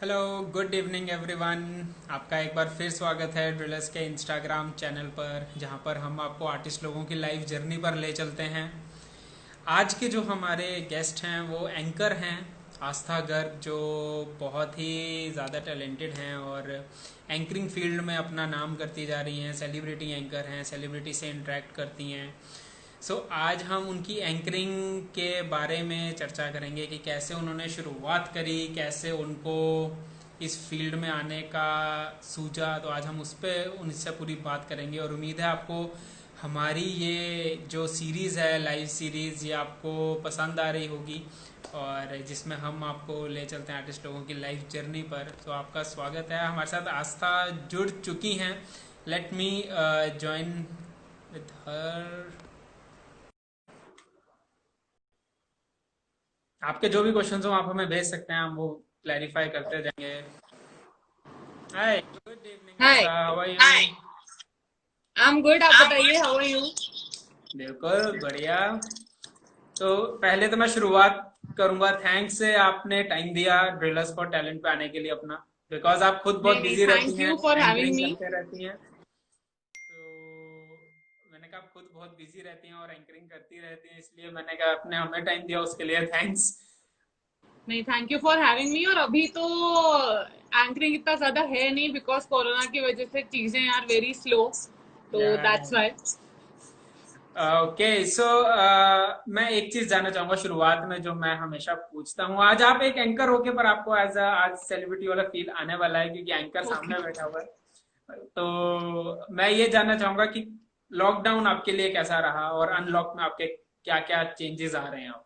Hello, good evening everyone. आपका एक बार फिर स्वागत है ड्रिलर्स के इंस्टाग्राम चैनल पर, जहां पर हम आपको आर्टिस्ट लोगों की लाइफ जर्नी पर ले चलते हैं। आज के जो हमारे गेस्ट हैं वो एंकर हैं, आस्था गर्ग, जो बहुत ही ज़्यादा टैलेंटेड हैं और एंकरिंग फील्ड में अपना नाम करती जा रही हैं। सेलिब्रिटी एंकर हैं, सेलिब्रिटी से इंटरेक्ट करती हैं। आज हम उनकी एंकरिंग के बारे में चर्चा करेंगे कि कैसे उन्होंने शुरुआत करी, कैसे उनको इस फील्ड में आने का सूझा। तो आज हम उस पर उनसे पूरी बात करेंगे और उम्मीद है आपको हमारी ये जो सीरीज़ है, लाइव सीरीज़, ये आपको पसंद आ रही होगी और जिसमें हम आपको ले चलते हैं आर्टिस्ट लोगों की लाइफ जर्नी पर। तो आपका स्वागत है। हमारे साथ आस्था जुड़ चुकी हैं। Let me join with her. आपके जो भी क्वेश्चंस हो आप हमें भेज सकते हैं, हम वो क्लैरिफाई करते जाएंगे। Hi, good evening hi. Aastha, how are you? I am good. आप बताइए, हाउ आर यू? बिल्कुल बढ़िया। तो पहले तो मैं शुरुआत करूंगा थैंक्स से, आपने टाइम दिया ड्रिलर्स फॉर टैलेंट पे आने के लिए अपना, बिकॉज आप खुद बहुत नहीं नहीं, बिजी रहती थैंक हैं, यू फॉर हैविंग एंकरिंग मी। करते रहती हैं। तो मैंने कहा आप खुद बहुत बिजी रहती हैं और एंकरिंग करती रहती हैं, इसलिए मैंने कहा आपने हमें टाइम दिया, उसके लिए थैंक्स। नहीं, thank you for having me. और अभी तो एंकरिंग इतना ज्यादा है नहीं, बिकॉज कोरोना की वजह से चीजें आर वेरी स्लो, तो या दैट्स वाई। ओके सो मैं एक चीज जानना चाहूंगा शुरुआत में, जो मैं हमेशा पूछता हूँ। आज आप एक एंकर होके, पर आपको एज आज सेलिब्रिटी वाला फील आने वाला है क्योंकि एंकर ओके। सामने बैठा हुआ है। तो मैं ये जानना चाहूंगा कि लॉकडाउन आपके लिए कैसा रहा और अनलॉक में आपके क्या क्या चेंजेस आ रहे हैं आप?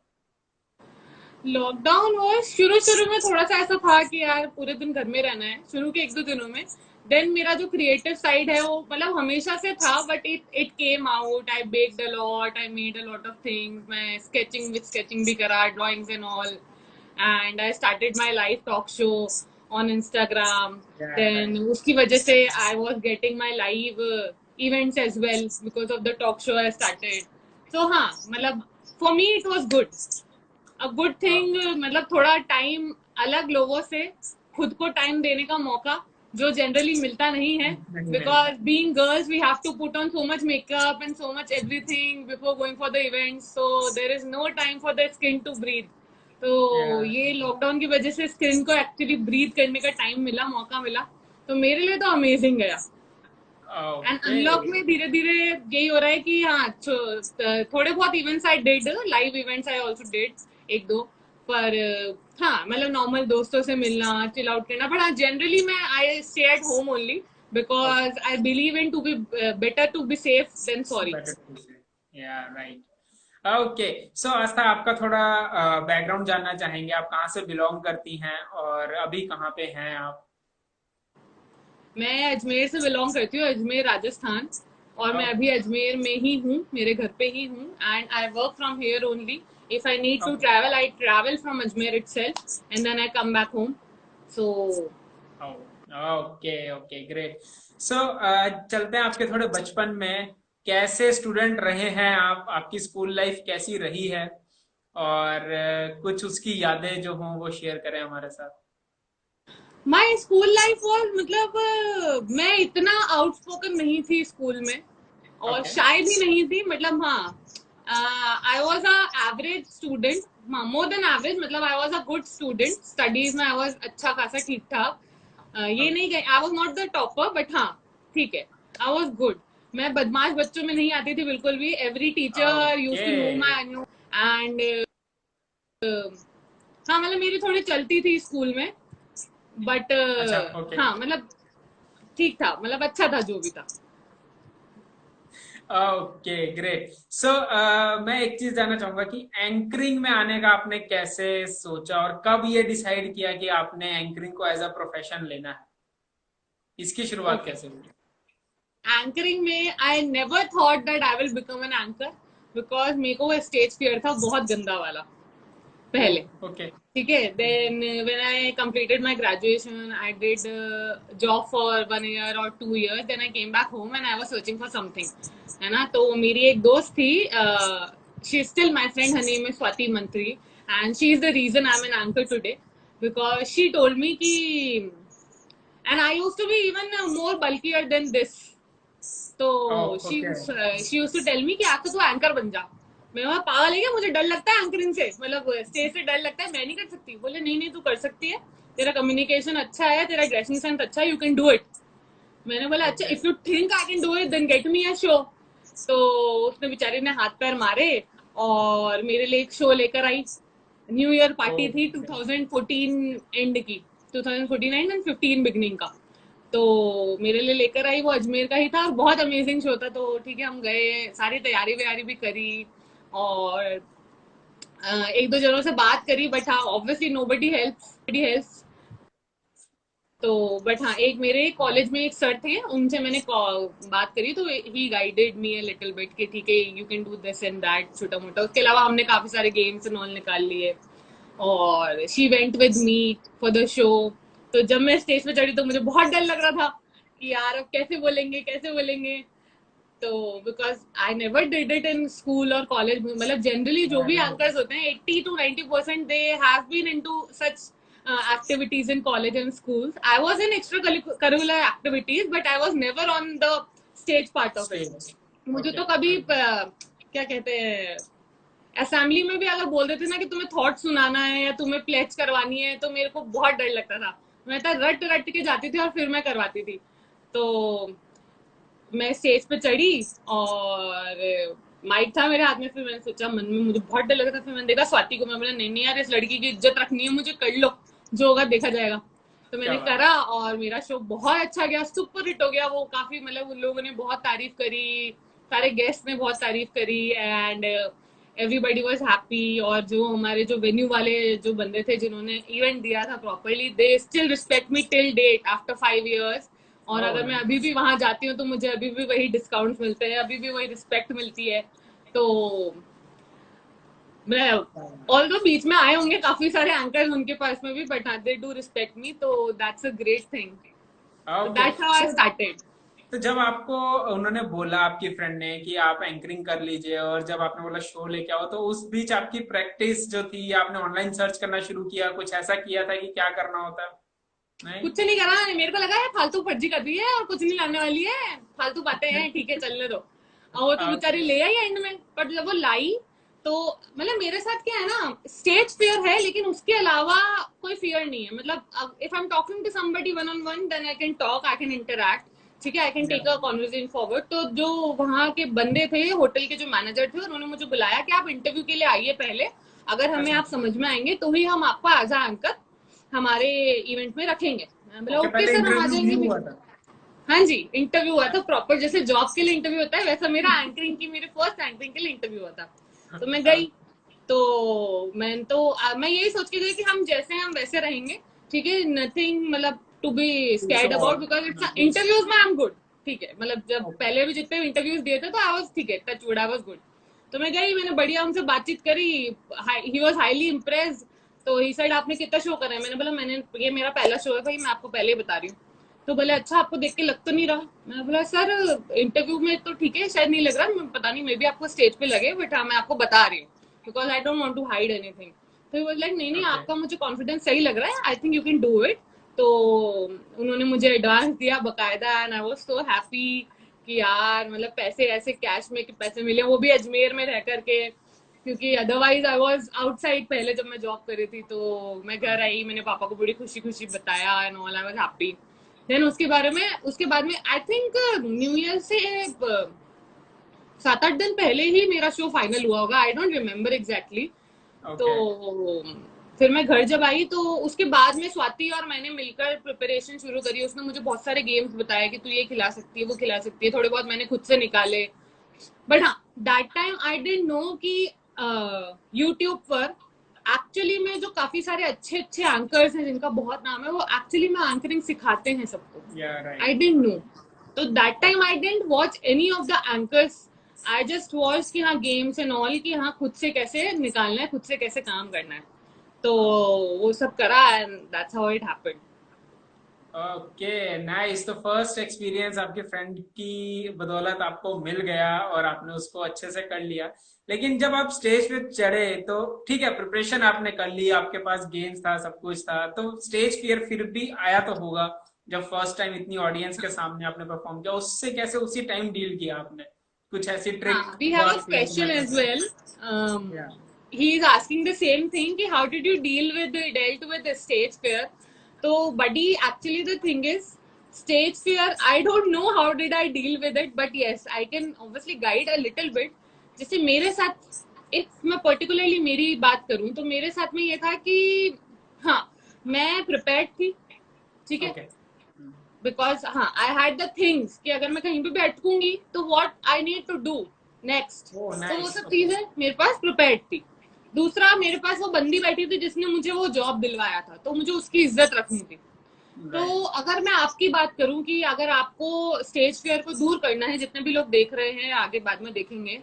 लॉकडाउन वो शुरू शुरू में थोड़ा सा ऐसा था कि यार पूरे दिन घर में रहना है, शुरू के एक दो दिनों में। देन मेरा जो क्रिएटिव साइड है वो मतलब हमेशा से था, but it it came out. I baked a lot, I made a lot of things. मैं स्केचिंग भी करा, drawings and all. And I started my live talk show on Instagram. Then right. उसकी वजह से I was getting my live events as well because of the talk show I started. So हाँ, मतलब for me it was good, a good thing. मतलब थोड़ा time, अलग लोगों से खुद को टाइम देने का मौका, जो जनरली मिलता नहीं है। नहीं मिलता। Because being girls we have to put on so much makeup and so much everything before going for the event, so there is no time for the skin to breathe. तो ये lockdown की वजह से skin को actually breathe करने का time मिला, मौका मिला। तो मेरे लिए तो अमेजिंग गया। And okay. अनलॉक में धीरे धीरे यही हो रहा है कि हाँ, थोड़े बहुत events I did, live events I also did, एक दो। पर हाँ, मतलब नॉर्मल दोस्तों से मिलना, चिल आउट करना। बट हाँ, जनरली मैं I stay at home only because I believe in to be better to be safe than sorry. Better to say, yeah right. Okay सो आस्था, आपका थोड़ा बैकग्राउंड जानना चाहेंगे। आप कहाँ से बिलोंग करती हैं और अभी कहाँ पे हैं आप? मैं अजमेर से बिलोंग करती हूँ, अजमेर राजस्थान। और मैं अभी ओके। अजमेर में ही हूँ, मेरे घर पे ही हूँ। And I work from here only. If I need to okay. Travel I travel from Ajmer itself and then I come back home. So okay okay great. So चलते हैं आपके थोड़े बचपन में, कैसे स्टूडेंट रहे हैं आप, आपकी स्कूल लाइफ कैसी रही है और कुछ उसकी यादें जो हों वो शेयर करें हमारे साथ। माई स्कूल लाइफ वॉज मतलब मैं इतना आउटस्पोकन नहीं थी स्कूल में, और ओके। शायद ही नहीं थी। मतलब हाँ, I was a average student. हाँ, मोर देन एवरेज, मतलब I was a good student. Studies में आई वॉज अच्छा खासा ठीक ठाक। ये नहीं कहीं I was not the topper, but हाँ, ठीक है, आई वॉज गुड। मैं बदमाश बच्चों में नहीं आती थी बिल्कुल भी। Every teacher use okay. To know my no. And हाँ, मतलब मेरी थोड़ी चलती थी स्कूल में। बट अच्छा। ओके। हाँ, मतलब ठीक था, मतलब अच्छा था जो भी था। Okay great. सो मैं एक चीज जानना चाहूंगा कि एंकरिंग में आने का आपने कैसे सोचा और कब ये डिसाइड किया कि आपने एंकरिंग को एज अ प्रोफेशन लेना है? इसकी शुरुआत ओके, कैसे हुई? एंकरिंग में I never thought that I will become an anchor, because मेरे को स्टेज फियर था बहुत गंदा वाला ओ। पहले। ओके। ठीक है, then when I completed my graduation I did job for 1 year और 2 years, then I came back home and I was searching for something. है ना, तो मेरी एक दोस्त थी, she is still my friend, her name is Swati Mantri, and she is the reason I am an anchor today. because she told me कि, and I used to be even more bulkier than this. तो Oh, okay. She used to tell me कि आप तो तू anchor बन जा। मैं वहां पागल है क्या, मुझे डर लगता है एंकरिंग से, मतलब स्टेज से डर लगता है, मैं नहीं कर सकती। बोले नहीं नहीं तू कर सकती है, तेरा कम्युनिकेशन अच्छा है, तेरा ड्रेसिंग सेंस अच्छा है, यू कैन डू इट। मैंने बोला अच्छा, Okay. If you think I can do it then get me a show. तो उसने बेचारी ने हाथ पैर मारे और मेरे लिए एक शो लेकर आई। न्यू ईयर पार्टी Oh, थी okay. 2014 एंड की, 2014 एंड 15 बिगनिंग का। तो मेरे लिए लेकर आई, वो अजमेर का ही था और बहुत अमेजिंग शो था। तो ठीक है हम गए, सारी तैयारी वैयारी भी करी और एक दो जनों से बात करी, बट हाँ ऑब्वियसली नोबडी हेल्प्स। तो बट हाँ एक मेरे कॉलेज में एक सर थे, उनसे मैंने बात करी तो ही guided me a little bit कि ठीक है you can do this and that, छोटा मोटा। उसके अलावा हमने काफी सारे गेम्स एंड ऑल निकाल लिए और she went with me for the show. तो जब मैं स्टेज पे चढ़ी तो मुझे बहुत डर लग रहा था कि यार अब कैसे बोलेंगे। तो because I never did it in school और कॉलेज, मतलब जनरली जो भी एंकर्स होते हैं 80 to 90% they have been into such activities in college and schools. I was in extracurricular activities, but I was never on the stage part of it. Stage. मुझे Okay. तो कभी क्या कहते हैं, असेंबली में भी अगर बोल देते ना कि तुम्हें थॉट सुनाना है या तुम्हें प्लेच करवानी है तो मेरे को बहुत डर लगता था। मैं तो रट रट के जाती थी और फिर मैं करवाती थी। तो मैं स्टेज पे चढ़ी और माइक था मेरे हाथ में, फिर मैंने सोचा मन में, मुझे बहुत डर लगा था। फिर मैंने देखा स्वाति को, मैं बोला नहीं नहीं यार इस लड़की की इज्जत रखनी है मुझे, कर लो जो होगा देखा जाएगा। तो क्या मैंने बात है। करा और मेरा शो बहुत अच्छा गया, सुपर हिट हो गया वो। काफी मतलब उन लोगों ने बहुत तारीफ करी, सारे गेस्ट ने बहुत तारीफ करी एंड एवरीबडी वॉज हैप्पी। और जो हमारे जो वेन्यू वाले जो बंदे थे जिन्होंने इवेंट दिया था properly, they still respect me till date after 5 years। और Oh, अगर मैं अभी nice. भी वहां जाती हूँ तो मुझे अभी भी वही डिस्काउंट मिलते हैं, अभी भी वही रिस्पेक्ट मिलती है। तो मैं, ऑल दो बीच में आए होंगे काफी सारे एंकर्स उनके पास में भी, बट दे डू रिस्पेक्ट मी, तो दैट्स अ ग्रेट थिंग। तो Okay. That's how I started. तो जब आपको उन्होंने बोला आपकी फ्रेंड ने कि आप एंकरिंग कर लीजिए और जब आपने बोला शो लेके आओ, तो उस बीच आपकी प्रैक्टिस जो थी, आपने ऑनलाइन सर्च करना शुरू किया, कुछ ऐसा किया था कि क्या करना होता है? नहीं। कुछ नहीं करा, मेरे को लगा है फालतू फर्जी कर रही है और कुछ नहीं लाने वाली है, फालतू बातें हैं, ठीक है चलने दो। और वो तो बेचारी ओके। ले आई एंड में, पर जब वो लाई तो मतलब मेरे साथ क्या है ना, स्टेज फियर है लेकिन उसके अलावा कोई फियर नहीं है। मतलब if I am talking to somebody one on one then I can talk, I can interact, ठीक है, I can take a conversation forward. तो जो वहाँ के बंदे थे, होटल के जो मैनेजर थे, उन्होंने मुझे बुलाया कि आप इंटरव्यू के लिए आइए पहले, अगर हमें अच्छा। आप समझ में आएंगे तो ही हम आपको एज अ एंकर हमारे इवेंट में रखेंगे। मैं बोला ओके, ओके पहले सर हम आ इंटरव्यू भी जाएंगे। हुआ था? हाँ जी इंटरव्यू हुआ था प्रॉपर, जैसे जॉब के लिए इंटरव्यू होता है वैसा मेरा एंकरिंग की, मेरे फर्स्ट एंकरिंग के लिए इंटरव्यू हुआ था। तो मैं गई, तो मैं यही सोच के गई कि हम जैसे हैं हम वैसे रहेंगे, ठीक है, नथिंग मतलब to be scared about, because it's interviews में आई एम गुड, ठीक है। मतलब जब ओके। पहले भी जितने इंटरव्यूज दिए थे तो आई वाज ठीक है, touch would I was good. तो मैं गई, मैंने बढ़िया उनसे बातचीत करी, ही वाज हाईली इम्प्रेस्ड। तो ही साइड आपने कितना शो करा है, मैंने बोला मैंने, ये मेरा पहला शो है भाई, मैं आपको पहले ही बता रही हूँ। तो बोले अच्छा आपको देख के लग तो नहीं रहा। मैं बोला सर इंटरव्यू में तो ठीक है शायद नहीं लग रहा, पता नहीं मे बी आपको स्टेज पे लगे, बट हाँ मैं आपको बता रही हूँ because I don't want to hide anything. तो ही वाज लाइक नहीं नहीं ओके। आपका मुझे कॉन्फिडेंस सही लग रहा है, I think you can do it. तो उन्होंने मुझे एडवांस दिया बकायदा and I was so happy कि यार मतलब पैसे ऐसे कैश में कि पैसे मिले, वो भी अजमेर में रह करके, क्योंकि अदरवाइज आई वाज आउटसाइड पहले जब मैं जॉब कर रही थी। तो मैं घर आई, मैंने पापा को बड़ी खुशी खुशी बताया and all, I was happy. Then उसके बाद में आई थिंक न्यू ईयर से 7-8 दिन पहले ही मेरा शो फाइनल हुआ होगा, आई डोंट रिमेम्बर एग्जैक्टली। तो ओके। फिर मैं घर जब आई तो उसके बाद में स्वाति और मैंने मिलकर प्रिपरेशन शुरू करी। उसने मुझे बहुत सारे गेम्स बताए कि तू ये खिला सकती है वो खिला सकती है, थोड़े बहुत मैंने खुद से निकाले। बट हाँ that time I didn't know कि यूट्यूब पर एक्चुअली में जो काफी सारे अच्छे अच्छे एंकर्स हैं जिनका बहुत नाम है, वो एक्चुअली में एंकरिंग सिखाते हैं सबको। Yeah I right. Didn't know. तो that time I didn't watch any of the anchors, I just watch कि हाँ गेम्स एंड ऑल, कि हाँ खुद से कैसे निकालना है, खुद से कैसे काम करना है। तो वो सब करा and that's how it happened. Okay nice. तो फर्स्ट एक्सपीरियंस आपके फ्रेंड की बदौलत आपको मिल गया और आपने उसको अच्छे से कर लिया। लेकिन जब आप स्टेज पे चढ़े तो ठीक है, प्रिपरेशन आपने कर ली, आपके पास गेम्स था, सब कुछ था, तो स्टेज फियर फिर भी आया तो होगा। जब फर्स्ट टाइम इतनी ऑडियंस के सामने आपने परफॉर्म किया, उससे कैसे उसी टाइम डील किया आपने? कुछ ऐसी ट्रिक हाँ, we have जो a आप शेयर करना question as चाहते well. Um, हैं? he is asking the same thing कि how did you dealt with the stage fear? तो buddy, actually the thing is stage fear. I don't know how did I deal with it, but yes, I can obviously guide a little bit. जैसे मेरे साथ, if मैं particularly मेरी बात करूँ तो मेरे साथ में ये था कि हाँ, मैं prepared थी, ठीक है, ओके। बिकॉज हाँ आई हैड द थिंग्स कि अगर मैं कहीं पे भी अटकूंगी तो what I need to do next. Oh तो वो नाइस। सब ओके। चीजें मेरे पास प्रिपेयर्ड थी। दूसरा, मेरे पास वो बंदी बैठी थी जिसने मुझे वो जॉब दिलवाया था, तो मुझे उसकी इज्जत रखनी थी। तो राइट। अगर मैं आपकी बात करूं कि अगर आपको स्टेज फियर को दूर करना है, जितने भी लोग देख रहे हैं आगे बाद में देखेंगे,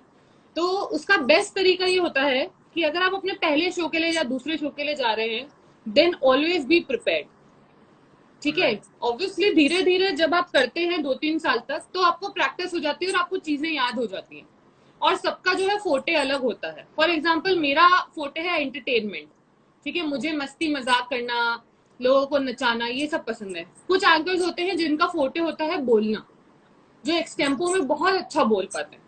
तो उसका बेस्ट तरीका ये होता है कि अगर आप अपने पहले शो के लिए या दूसरे शो के लिए जा रहे हैं, देन ऑलवेज बी प्रिपेयर्ड। ठीक है, राइट। ऑब्वियसली धीरे धीरे जब आप करते हैं 2-3 साल तक, तो आपको प्रैक्टिस हो जाती है और आपको चीजें याद हो जाती हैं। और सबका जो है फोटे अलग होता है। फॉर एग्जाम्पल मेरा फोटे है एंटरटेनमेंट। ठीक है, मुझे मस्ती मजाक करना, लोगों को नचाना, ये सब पसंद है। कुछ एंकर्स होते हैं जिनका फोटे होता है बोलना, जो एक्सटेम्पो में बहुत अच्छा बोल पाते हैं।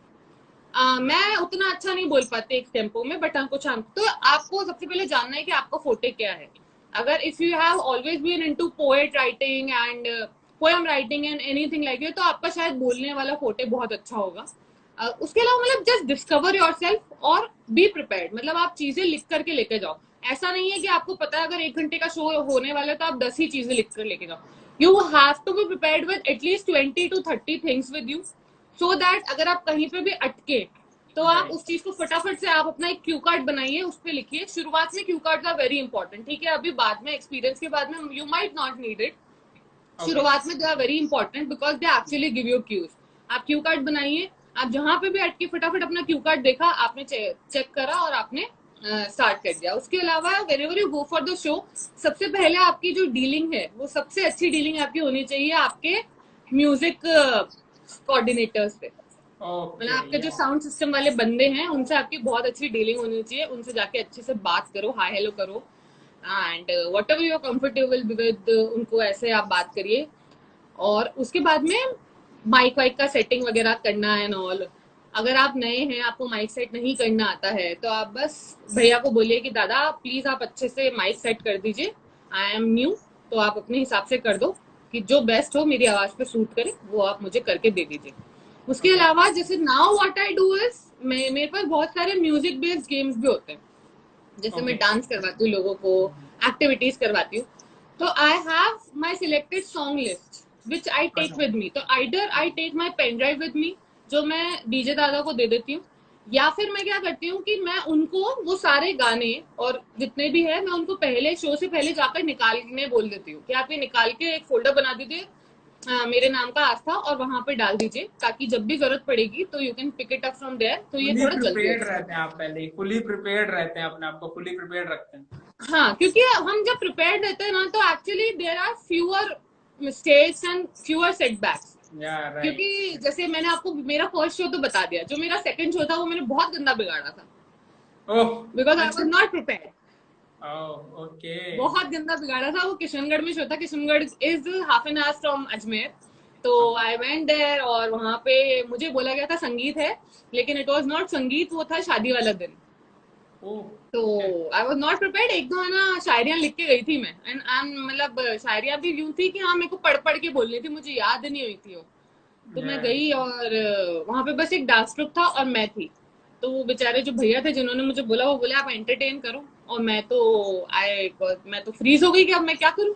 मैं उतना अच्छा नहीं बोल पाती एक टेम्पो में, बट कुछ तो आपको सबसे पहले जानना है कि आपका फोटे क्या है। अगर if you have always been into poet writing and poem writing and anything like that, तो आपका शायद बोलने वाला फोटे बहुत अच्छा होगा। उसके अलावा मतलब जस्ट डिस्कवर योर सेल्फ और बी प्रिपेयर्ड। मतलब आप चीजें लिख करके लेके जाओ। ऐसा नहीं है कि आपको पता है अगर 1 घंटे का शो होने वाला है तो आप 10 ही चीजें लिख कर लेके जाओ। You have to be prepared with at least 20 to 30 things with you, so that अगर आप कहीं पे भी अटके तो आप राइट। उस चीज को फटाफट से आप अपना एक क्यू कार्ड बनाइए, उस पर लिखिए। शुरुआत में क्यू कार्ड का वेरी इंपॉर्टेंट, ठीक है, अभी बाद में एक्सपीरियंस के बाद में you might not need it. Okay. शुरुआत में they are very important because they actually give you cues. आप क्यू कार्ड बनाइए, आप जहां पे भी अटके फटाफट अपना क्यू कार्ड देखा, आपने चेक करा और आपने स्टार्ट कर दिया। उसके अलावा wherever you go for the show, सबसे पहले आपकी जो डीलिंग है वो सबसे अच्छी डीलिंग आपकी होनी चाहिए आपके म्यूजिक कोऑर्डिनेटर्स से। मतलब ओके। आपके जो या। साउंड सिस्टम वाले बंदे हैं उनसे आपकी बहुत अच्छी डीलिंग होनी चाहिए। उनसे जाके अच्छे से बात करो, हाय हेलो करो, and whatever you are comfortable with, उनको ऐसे आप बात करिए। और उसके बाद में माइक वाइक का सेटिंग वगैरह करना है एंड ऑल। अगर आप नए हैं, आपको माइक सेट नहीं करना आता है, तो आप बस भैया को बोलिए कि दादा प्लीज आप अच्छे से माइक सेट कर दीजिए, आई एम न्यू। तो आप अपने हिसाब से कर दो कि जो बेस्ट हो, मेरी आवाज पे सूट करे, वो आप मुझे करके दे दीजिए। उसके ओके। अलावा जैसे now what I do is, मेरे पास बहुत सारे म्यूजिक बेस्ड गेम्स भी होते हैं। जैसे मैं ओके। डांस करवाती हूँ लोगों को, एक्टिविटीज करवाती हूँ। तो I have my selected song list which I take अच्छा। With me. तो either I take my pen drive with me, जो मैं डीजे दादा को दे देती हूँ, या फिर मैं क्या करती हूँ कि मैं उनको वो सारे गाने और जितने भी है, मैं उनको पहले शो से पहले जाकर निकालने बोल देती हूँ कि आप ये निकाल के एक फोल्डर बना दीजिए मेरे नाम का आस्था, और वहां पे डाल दीजिए, ताकि जब भी जरूरत पड़ेगी तो you can pick it up from there. तो ये फुली थोड़ा जल्दी हो प्रिपेयर्ड जाएगा। रहते हैं आप, पहले ही फुली प्रिपेयर्ड रहते हैं, अपने आप को फुली प्रिपेयर्ड रखते हैं। हाँ, क्योंकि हम जब प्रिपेयर्ड रहते हैं ना, तो actually there are fewer mistakes and fewer setbacks. Yeah right. क्योंकि जैसे मैंने आपको मेरा फर्स्ट शो तो बता दिया, जो मेरा सेकंड शो था वो मैंने बहुत गंदा बिगाड़ा था, ओह। बिकॉज आई अच्छा। Was not prepared. Oh okay. बहुत गंदा बिगाड़ा था। वो किशनगढ़ में शो था। Kishangarh is half an hour from Ajmer. तो ओके। आई वेंट देयर, और वहां पे मुझे बोला गया था संगीत है, लेकिन इट वॉज नॉट संगीत, वो था शादी वाला दिन। ओह। तो okay. I was not prepared. एक दो है ना शायरियां लिख के गई थी मैं, एंड मतलब शायरियां भी यूं थी कि हाँ, मेरे को पढ़ पढ़ के बोलनी थी, मुझे याद नहीं हुई थी वो। तो मैं या। गई और वहां पे बस एक डांस ग्रुप था और मैं थी। तो वो बेचारे जो भैया थे जिन्होंने मुझे बोला, वो बोले आप एंटरटेन करो, और मैं तो फ्रीज हो गई कि अब मैं क्या करूं।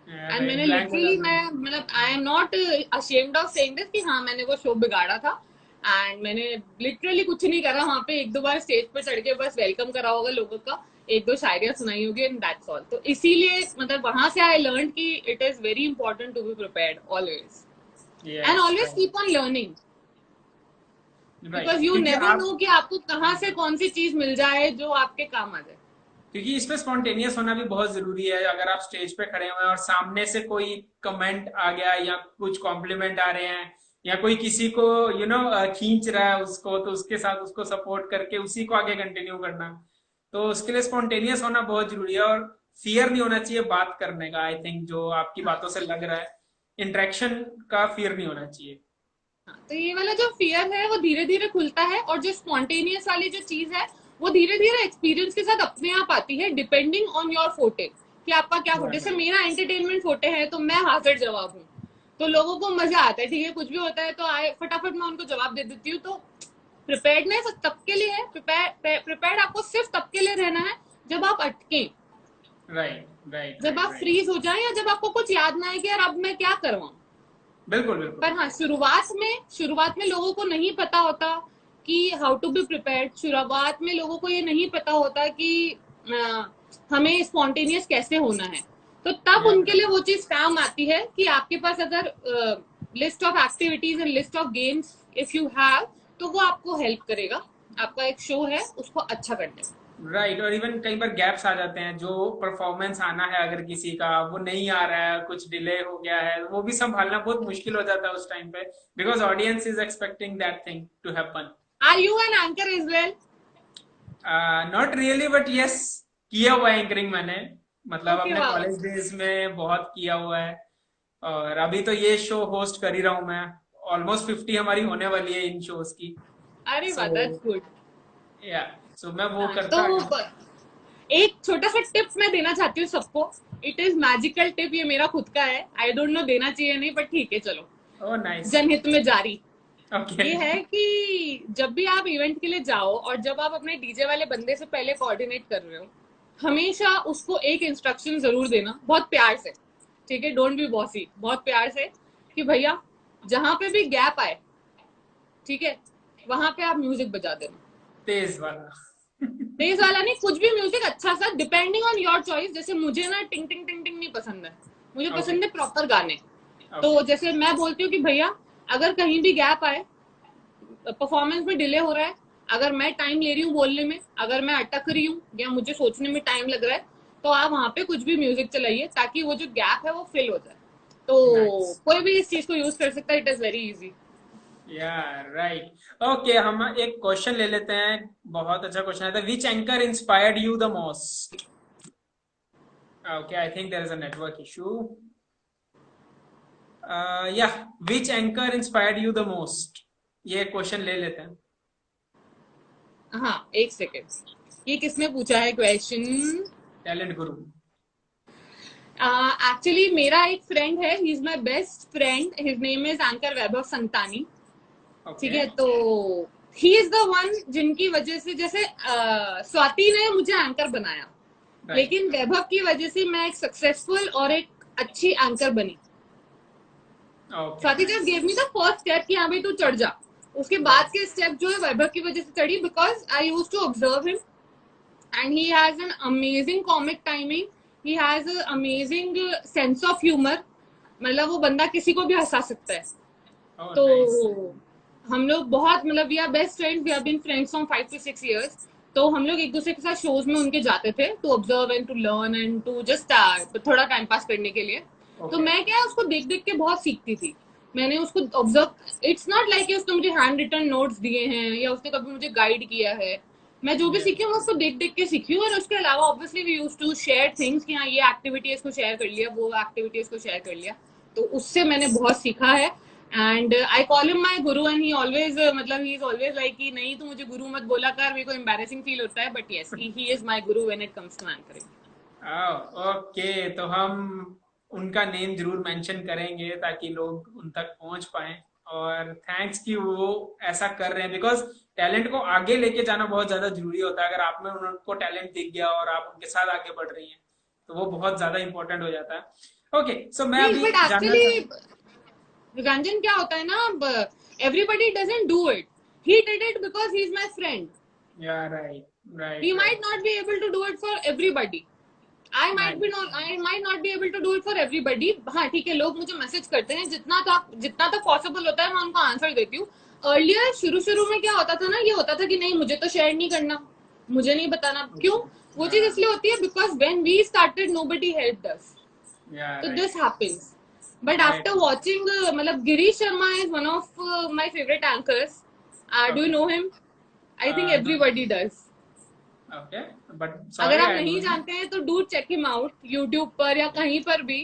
एंड राइट, मैंने ब्लैंक हो लिटरली, जाते मैं हैं। मतलब I am not ashamed of saying this कि हाँ मैंने वो शो बिगाड़ा था। एंड मैंने लिटरली कुछ नहीं करा वहां पे। 1-2 बार स्टेज पर चढ़ के बस वेलकम करा होगा लोगों का, 1-2 शायरियां सुनाई होगी, एंड दैट्स ऑल। तो इसीलिए मतलब वहां से आई लर्न कि it is very important to be prepared always, and yes always right. Keep on learning, right, because you क्योंकि नेवर आप नो कि आपको कहाँ से कौन सी चीज मिल जाए जो आपके काम आ जाए। क्योंकि इसमें स्पॉन्टेनियस होना भी बहुत जरूरी है। अगर आप स्टेज पे खड़े हुए हैं और सामने से कोई कमेंट आ गया या कुछ कॉम्प्लीमेंट आ रहे हैं या कोई किसी को खींच रहा है उसको, तो उसके साथ उसको सपोर्ट करके उसी को आगे कंटिन्यू करना, तो उसके लिए स्पॉन्टेनियस होना बहुत जरूरी है। और फियर नहीं होना चाहिए बात करने का। आई थिंक जो आपकी बातों से लग रहा है, इंटरेक्शन का फियर नहीं होना चाहिए। तो ये वाला जो फियर है वो धीरे धीरे खुलता है, और जो स्पॉन्टेनियस वाली जो चीज है वो धीरे धीरे एक्सपीरियंस के साथ अपने आप आती है, डिपेंडिंग ऑन योर फोटे कि आपका क्या फोटे। जैसे मेरा एंटरटेनमेंट फोटे है तो मैं हाजिर जवाब हूँ, तो लोगों को मजा आता है, ठीक है, कुछ भी होता है तो आए फटाफट मैं उनको जवाब दे देती हूँ। तो प्रिपेयर्डनेस तब के लिए है, प्रिपेयर्ड आपको सिर्फ तब के लिए रहना है जब आप अटके, राइट राइट जब आप राइट। फ्रीज हो जाए, या जब आपको कुछ याद ना आए कि यार अब मैं क्या करवाऊं। बिल्कुल बिल्कुल। पर हाँ, शुरुआत में लोगों को नहीं पता होता कि हाउ टू बी प्रिपेयर्ड। शुरुआत में लोगों को ये नहीं पता होता कि हमें स्पॉन्टेनियस कैसे होना है। तो तब उनके लिए वो चीज काम आती है कि आपके पास अगर list of activities and list of games if you have, तो वो आपको हेल्प करेगा आपका एक शो है उसको अच्छा करने में। राइट। और इवन कई बार गैप्स आ जाते हैं, जो परफॉर्मेंस आना है अगर किसी का वो नहीं आ रहा है, कुछ डिले हो गया है, वो भी संभालना बहुत मुश्किल हो जाता है उस टाइम पे, because audience is expecting that thing to happen. Are you an anchor as well? Not really, but yes, किया हुआ है एंकरिंग मैंने। मतलब ओके, अपने वाओ। कॉलेज डेज में बहुत किया हुआ है। और अभी तो ये शो होस्ट कर ही रहा हूँ मैं। ऑलमोस्ट 50 हमारी होने वाली है इन शोज की। अरे सो वाह, दैट्स गुड। या, सो मैं वो हाँ, करता तो हूँ। एक छोटा सा टिप मैं देना चाहती हूँ सबको। इट इज मैजिकल टिप, ये मेरा खुद का है, आई डोंट नो देना चाहिए नहीं, बट ठीक है चलो, ओह नाइस। जनहित में जारी। ओके। ये है कि जब भी आप इवेंट के लिए जाओ और जब आप अपने डीजे वाले बंदे से पहले कोऑर्डिनेट कर रहे हो, हमेशा उसको एक इंस्ट्रक्शन जरूर देना, बहुत प्यार से, ठीक है, डोंट बी बॉसी, बहुत प्यार से, कि भैया जहां पे भी गैप आए, ठीक है, वहां पे आप म्यूजिक बजा देना। तेज वाला। तेज वाला नहीं, कुछ भी म्यूजिक अच्छा सा, डिपेंडिंग ऑन योर चॉइस। जैसे मुझे ना टिंग टिंग टिंग टिंग नहीं पसंद है, मुझे ओके पसंद है प्रॉपर गाने। तो ओके। जैसे मैं बोलती हूँ कि भैया अगर कहीं भी गैप आए, परफॉर्मेंस में डिले हो रहा है, अगर मैं टाइम ले रही हूँ बोलने में, अगर मैं अटक रही हूँ या मुझे सोचने में टाइम लग रहा है, तो आप वहां पे कुछ भी म्यूजिक चलाइए ताकि वो जो गैप है वो फिल हो जाए। तो नाइस। कोई भी इस चीज को यूज कर सकता है, इट इज वेरी इजी। या राइट। ओके, हम एक क्वेश्चन ले लेते हैं। बहुत अच्छा क्वेश्चन है। Which anchor inspired you the most? Okay, I think there is a network issue. Yeah, which anchor inspired you the most, ये क्वेश्चन ले लेते हैं। हाँ, एक सेकेंड, ये किसने पूछा है क्वेश्चन? टैलेंट गुरु। एक्चुअली मेरा एक फ्रेंड है, he is my best friend, his name is anchor Vaibhav Santani. ठीक ओके। है, तो ही इज द वन जिनकी वजह से, जैसे स्वाति ने मुझे एंकर बनाया, राइट। लेकिन वैभव की वजह से मैं एक सक्सेसफुल और एक अच्छी एंकर बनी। Okay Swati just gave me the first step कि हाँ भाई तू चढ़ जा, उसके बाद के स्टेप जो है वैभव की वजह से चढ़ी, because I use to observe him and he has an amazing comic timing, he has an amazing sense of humor, मतलब वो बंदा किसी को भी हंसा सकता है। ओह तो नाइस। हम लोग बहुत, मतलब we are best friends, we have been friends from 5 to 6 years। तो हम लोग एक दूसरे के साथ शोज में उनके जाते थे to observe and to learn and to just थोड़ा टाइम पास करने के लिए। तो मैं क्या उसको देख देख के बहुत सीखती थी, मैंने उसको ऑब्जर्व, इट्स नॉट लाइक उसने मुझे हैंड रिटन नोट्स दिए हैं या उसने कभी मुझे गाइड किया है। मैं जो भी सीखी हूँ उसको देख देख के सीखी हूँ। और उसके अलावा obviously we use to share things कि हाँ ये एक्टिविटी इसको शेयर कर लिया, वो एक्टिविटी इसको शेयर कर लिया, तो उससे मैंने बहुत सीखा है। And I call him my Guru, and he always, मतलब ही इज ऑलवेज लाइक कि नहीं तू मुझे गुरु मत बोला कर, मेरे को एम्बैरेसिंग फील होता है, but yes he is my guru when it comes to anchoring. Okay, तो हम उनका नेम जरूर मेंशन करेंगे ताकि लोग उन तक पहुंच पाए। और थैंक्स कि वो ऐसा कर रहे हैं, बिकॉज टैलेंट को आगे लेके जाना बहुत ज्यादा जरूरी होता है। अगर आप में उनको टैलेंट दिख गया और आप उनके साथ आगे बढ़ रही हैं, तो वो बहुत ज्यादा इंपॉर्टेंट हो जाता है। ओके, सो मैं नहीं, अभी बट जानना एक्चुअली चाहूँ। रंजन क्या होता है ना, everybody doesn't do it, he did it because he is my friend, yeah right he right might right. not be able to do it for everybody, I might not be able to do it for everybody। हाँ ठीक है, लोग मुझे message करते हैं, जितना तक possible होता है मैं उनको आंसर देती हूँ। अर्लियर शुरू शुरू में क्या होता था ना, ये होता था कि नहीं मुझे तो शेयर नहीं करना, मुझे नहीं बताना क्यों। वो चीज इसलिए होती है because when we started nobody helped us, Yeah, तो right, this happens. But right. After watching, मतलब Girish Sharma is one of my favourite anchors. Do you Okay. Know him? I think No. Everybody does. Okay. But अगर sorry, आप I नहीं don't. जानते हैं तो do check him out YouTube पर या कहीं पर भी।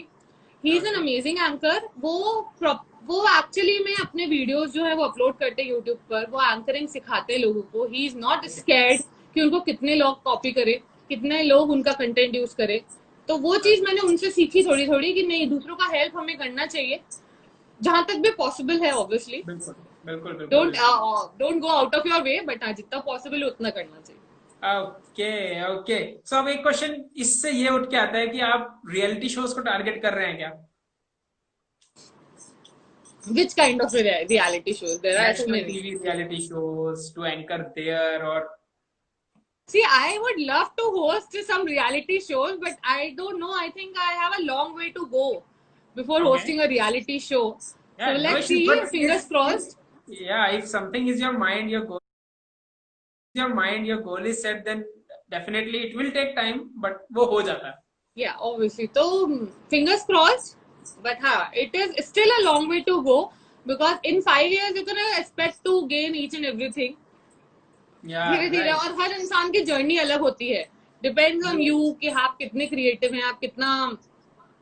He is an Okay. Amazing anchor. वो एक्चुअली में अपने वीडियोस जो है वो अपलोड करते हैं यूट्यूब पर। वो एंकरिंग सिखाते हैं लोगों को। He is not Okay. Scared कि उनको कितने लोग कॉपी करे, कितने लोग उनका कंटेंट यूज करे। तो वो चीज Okay. मैंने उनसे सीखी थोड़ी थोड़ी कि नहीं, दूसरों का हेल्प हमें करना चाहिए जहां तक भी पॉसिबल है ऑब्वियसली। बिल्कुल, बिल्कुल, बिल्कुल, डोंट बिल्कुल। Don't go out of your way, but हाँ जितना पॉसिबल है उतना करना चाहिए। Okay, okay. सो अब एक क्वेश्चन इससे ये उठ के आता है कि आप रियलिटी शोज को टारगेट कर रहे हैं क्या? Which kind of reality shows? There are so national many. TV reality shows to anchor there और See, I would love to host some reality shows, but I don't know. I think I have a long way to go before okay, hosting a reality show. So yeah no let's issues, see. But Fingers if crossed. Yeah if something is your mind, your goal is set, then definitely it will take time, but वो हो जाता है। Yeah, obviously. So fingers crossed. But it is still a long way to go because in 5 years you can expect to gain each and everything. या धीरे धीरे, right, और हर इंसान की जर्नी अलग होती है। डिपेंड्स ऑन बिल्कुल। यू कि आप कितने क्रिएटिव हैं, आप कितना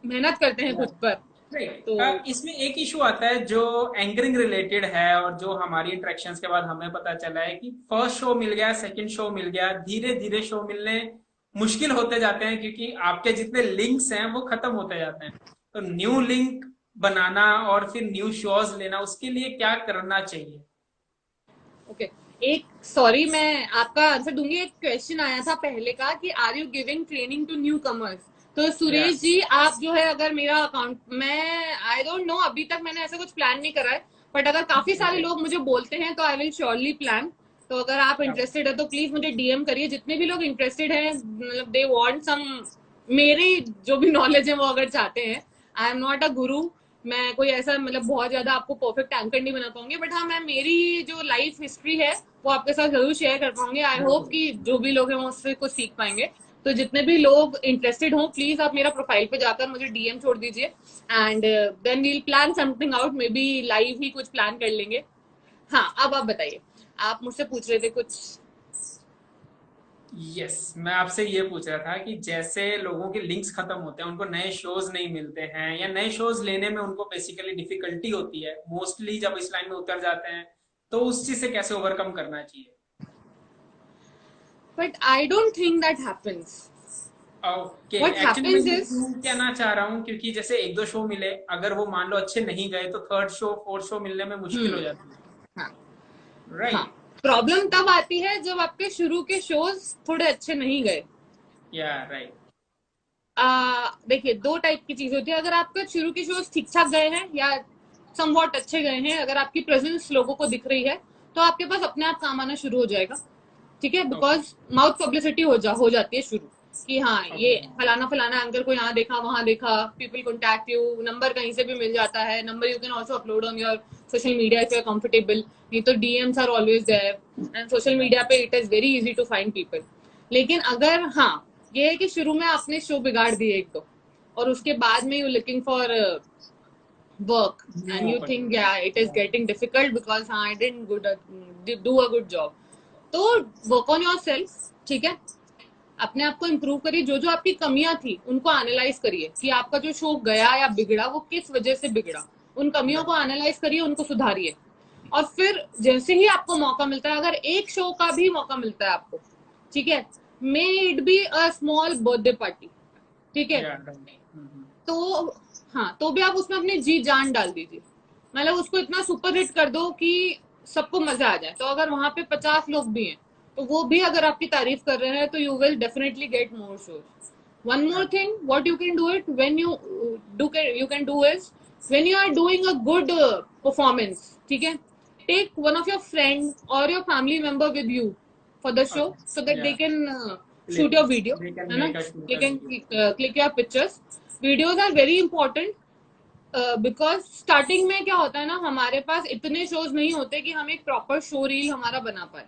मेहनत करते हैं खुद पर। तो राइट, इसमें एक इशू आता है जो एंकरिंग रिलेटेड है, और जो हमारी इंटरेक्शंस के बाद हमें पता चला है कि फर्स्ट शो मिल गया, सेकंड शो मिल गया, धीरे धीरे शो मिलने मुश्किल होते जाते हैं क्योंकि आपके जितने लिंक्स हैं वो खत्म होते जाते हैं। तो न्यू लिंक बनाना और फिर न्यू शोज लेना, उसके लिए क्या करना चाहिए? ओके, एक सॉरी मैं आपका आंसर दूंगी। एक क्वेश्चन आया था पहले का कि are you giving training to newcomers? तो या सुरेश जी, आप जो है अगर मेरा अकाउंट, मैं आई डोंट नो, अभी तक मैंने ऐसा कुछ प्लान नहीं करा है, बट अगर काफी सारे लोग मुझे बोलते हैं तो आई विल श्योरली प्लान। तो अगर आप इंटरेस्टेड है तो प्लीज मुझे डीएम करिए। जितने भी लोग इंटरेस्टेड हैं, मतलब दे वांट सम, मेरी जो भी नॉलेज है वो अगर चाहते हैं। आई एम नॉट अ गुरु। मैं कोई ऐसा मतलब बहुत ज्यादा आपको परफेक्ट एंकर नहीं बना पाऊंगी, बट हाँ मैं मेरी जो लाइफ हिस्ट्री है वो आपके साथ जरूर शेयर कर पाऊंगी। आई होप बिल्कुल। कि जो भी लोग हैं वो उससे कुछ सीख पाएंगे। तो जितने भी लोग इंटरेस्टेड हो, प्लीज आप मेरा प्रोफाइल पे जाकर मुझे डीएम छोड़ दीजिए, and then we'll plan something out. Maybe live ही कुछ प्लान कर लेंगे। हाँ, अब आप बताइए, आप मुझसे पूछ रहे थे कुछ। यस, मैं आपसे ये पूछ रहा था कि जैसे लोगों के लिंक्स खत्म होते हैं, उनको नए शोज नहीं मिलते हैं, या नए शोज लेने में उनको बेसिकली डिफिकल्टी होती है मोस्टली जब इस लाइन में उतर जाते हैं, तो उस चीज से कैसे ओवरकम करना चाहिए? But I don't think that happens. Okay, what actually मैं हैपेंस ये इज, क्यों कहना चाह रहा हूँ क्योंकि जैसे एक दो शो मिले, अगर वो मान लो अच्छे नहीं गए तो थर्ड शो फोर्थ शो मिलने में मुश्किल हो जाती है। हाँ हाँ, राइट। प्रॉब्लम तब आती है जब आपके शुरू के शोज थोड़े अच्छे नहीं गए। या राइट। देखिए, दो टाइप की चीज होती है। अगर आपके शुरू के शोज ठीक ठाक गए हैं या समवॉट अच्छे गए हैं, अगर आपकी प्रेजेंस लोगों को दिख रही है, तो आपके पास अपने आप काम आना शुरू हो जाएगा। ठीक है, ओके, बिकॉज माउथ पब्लिसिटी हो जाती है शुरू कि हाँ ये ओके। फलाना फलाना एंकर को यहाँ देखा वहां देखा, पीपल कॉन्टैक्ट यू, नंबर कहीं से भी मिल जाता है। Number you can also upload on your social media if you are comfortable. नहीं तो DMs are always there, and social media पे it is very easy to find people. लेकिन अगर हाँ, ये है कि शुरू में आपने शो बिगाड़ दिए एक दो, और उसके बाद में you looking for work new and you think opportunity. yeah it is getting difficult because I didn't do a good job, तो वर्क ऑन योर सेल्फ। ठीक है, अपने आप को इम्प्रूव करिए। जो जो आपकी कमियां थी उनको एनालाइज करिए कि आपका जो शो गया या बिगड़ा वो किस वजह से बिगड़ा। उन कमियों को एनालाइज करिए, उनको सुधारिए। और फिर जैसे ही आपको मौका मिलता है, अगर एक शो का भी मौका मिलता है आपको, ठीक है, may it be a small birthday party, ठीक है, या राइट। तो हाँ, तो भी आप उसमें अपनी जी जान डाल दीजिए। मतलब उसको इतना सुपर हिट कर दो कि सबको मजा आ जाए। तो अगर वहां पे 50 लोग भी हैं तो वो भी अगर आपकी तारीफ कर रहे हैं, तो you will definitely get more shows. One more thing what you can do it when you can do is when you are doing a good performance, ठीक है, take one of your friend और your family member with you for the show, so that they yeah can shoot click, your video, they can है ना, make a they can video. Click your pictures. Videos are very important, because starting में क्या होता है ना, हमारे पास इतने shows नहीं होते कि हम एक प्रॉपर शो रील हमारा बना पाए।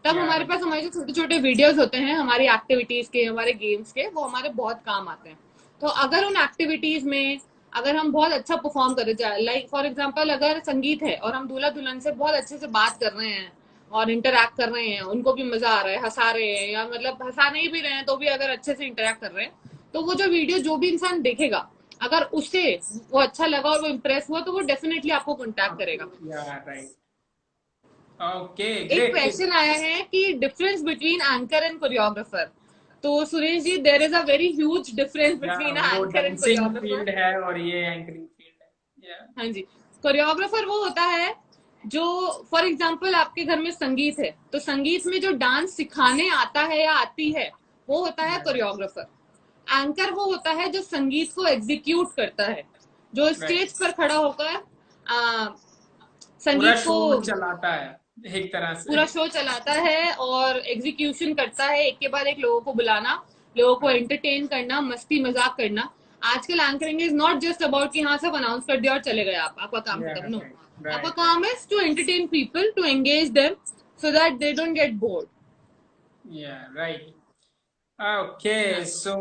तब या हमारे पास हमारे जो छोटे छोटे वीडियोस होते हैं हमारी एक्टिविटीज के, हमारे गेम्स के, वो हमारे बहुत काम आते हैं। तो अगर उन एक्टिविटीज में अगर हम बहुत अच्छा परफॉर्म कर रहे हैं, लाइक फॉर एग्जांपल अगर संगीत है और हम दूल्हा दुल्हन से बहुत अच्छे से बात कर रहे हैं और इंटरैक्ट कर रहे हैं, उनको भी मजा आ रहा है, हंसा रहे हैं, या मतलब हंसा नहीं भी रहे हैं तो भी अगर अच्छे से इंटरैक्ट कर रहे हैं, तो वो जो वीडियो जो भी इंसान देखेगा, अगर उससे वो अच्छा लगा और वो इम्प्रेस हुआ, तो वो डेफिनेटली आपको कॉन्टैक्ट करेगा। राइट। ओके, एक ग्रेट। क्वेश्चन आया है कि difference between anchor and choreographer. तो Suresh ji, there is a very huge difference yeah between वो anchor and dancing choreographer. Field है और ये एंकरिंग फील्ड है। या हाँ जी। कोरियोग्राफर वो होता है जो, फॉर एग्जाम्पल आपके घर में संगीत है, तो संगीत में जो डांस सिखाने आता है या आती है, वो होता है कोरियोग्राफर। एंकर वो होता है जो संगीत को एग्जीक्यूट करता है, जो राइट, स्टेज पर खड़ा होकर पूरा संगीत को, शो चलाता है एक तरह से। पूरा शो चलाता है और एग्जीक्यूशन करता है, एक के बाद एक लोगों को बुलाना, लोगों को राइट, एंटरटेन करना, मस्ती मजाक करना। आजकल anchoring is not just about कि हाँ सब अनाउंस कर दिया और चले गए आप, आपका काम या खत्म। नो, राइट, आपका राइट, राइट। काम है to entertain people, to engage them, so that they don't get bored. Yeah right. Okay, so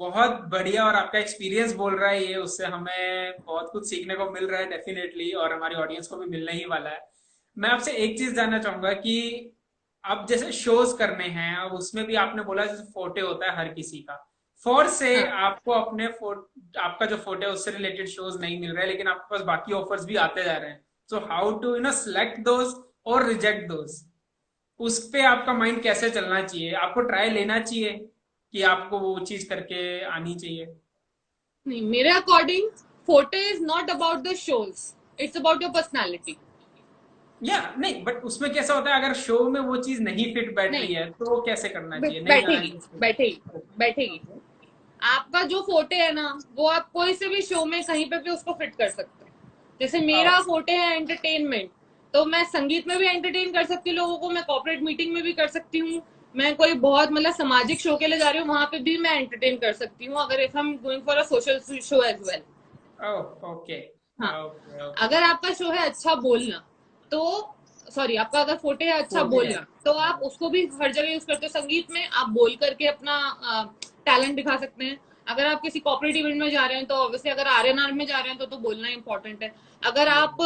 बहुत बढ़िया। और आपका एक्सपीरियंस बोल रहा है ये, उससे हमें बहुत कुछ सीखने को मिल रहा है डेफिनेटली, और हमारी ऑडियंस को भी मिलने ही वाला है। मैं आपसे एक चीज जानना चाहूंगा कि अब जैसे शोज करने हैं, अब उसमें भी आपने बोला जैसे फोटे होता है हर किसी का, फोर से हाँ, आपको अपने आपका जो फोटो है उससे रिलेटेड शोज नहीं मिल रहा है, लेकिन आपके पास बाकी ऑफर्स भी आते जा रहे हैं। So how to select those और रिजेक्ट दोज, उस पे आपका माइंड कैसे चलना चाहिए? आपको ट्राई लेना चाहिए कि आपको वो चीज करके आनी चाहिए? नहीं, मेरे according photo is not about the shows, it's about your personality. या नहीं, बट उसमें कैसा होता है अगर शो में वो चीज नहीं फिट बैठ रही नहीं, है तो कैसे करना चाहिए? नहीं जाना बैठेगी, चाहिए उस बैठेगी, पे? बैठेगी। ओके, आपका जो फोटो है ना, वो आप कोई से भी शो में कहीं पे भी उसको फिट कर सकते हो। जैसे मेरा ओके, फोटो है एंटरटेनमेंट, तो मैं संगीत में भी एंटरटेन कर सकती हूँ लोगों को, मैं कॉर्पोरेट मीटिंग में भी कर सकती हूँ, मैं कोई बहुत मतलब सामाजिक शो के लिए जा रही हूँ वहां पे भी मैं एंटरटेन कर सकती हूँ, अगर if I am going for a social show as well. Okay, हाँ, ओके, ओके। अगर आपका शो है अच्छा बोलना, तो सॉरी, आपका अगर फोटो है अच्छा फोटे है। बोलना, तो आप उसको भी हर जगह यूज करते हो। संगीत में आप बोल करके अपना टैलेंट दिखा सकते हैं। अगर आप किसी कॉर्पोरेट इवेंट में जा रहे हैं, तो ऑब्वियसली अगर आर में जा रहे हैं तो बोलना इंपॉर्टेंट है। अगर आप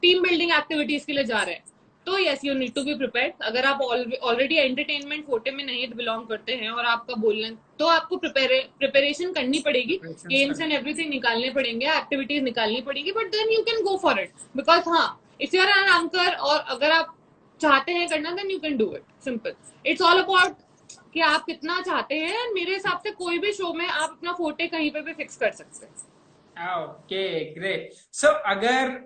टीम बिल्डिंग एक्टिविटीज के लिए जा रहे हैं, तो yes you need to be prepared. अगर आप ऑलरेडी एंटरटेनमेंट कोटे में नहीं बिलोंग करते हैं और आपका बोलना, तो आपको प्रिपरेशन करनी पड़ेगी, प्रिपरेशंस गेम्स करनी एंड पड़ेगी। एवरीथिंग निकालने पड़ेंगे, एक्टिविटीज निकालनी पड़ेगी, but then you can go for it. Because हाँ, if you are an anchor और अगर आप चाहते हैं करना, then you can do it, simple. It's all about कि आप कितना चाहते हैं। मेरे हिसाब से कोई भी शो में आप अपना फोटे कहीं पे भी फिक्स कर सकते हैं। Okay, great. सो अगर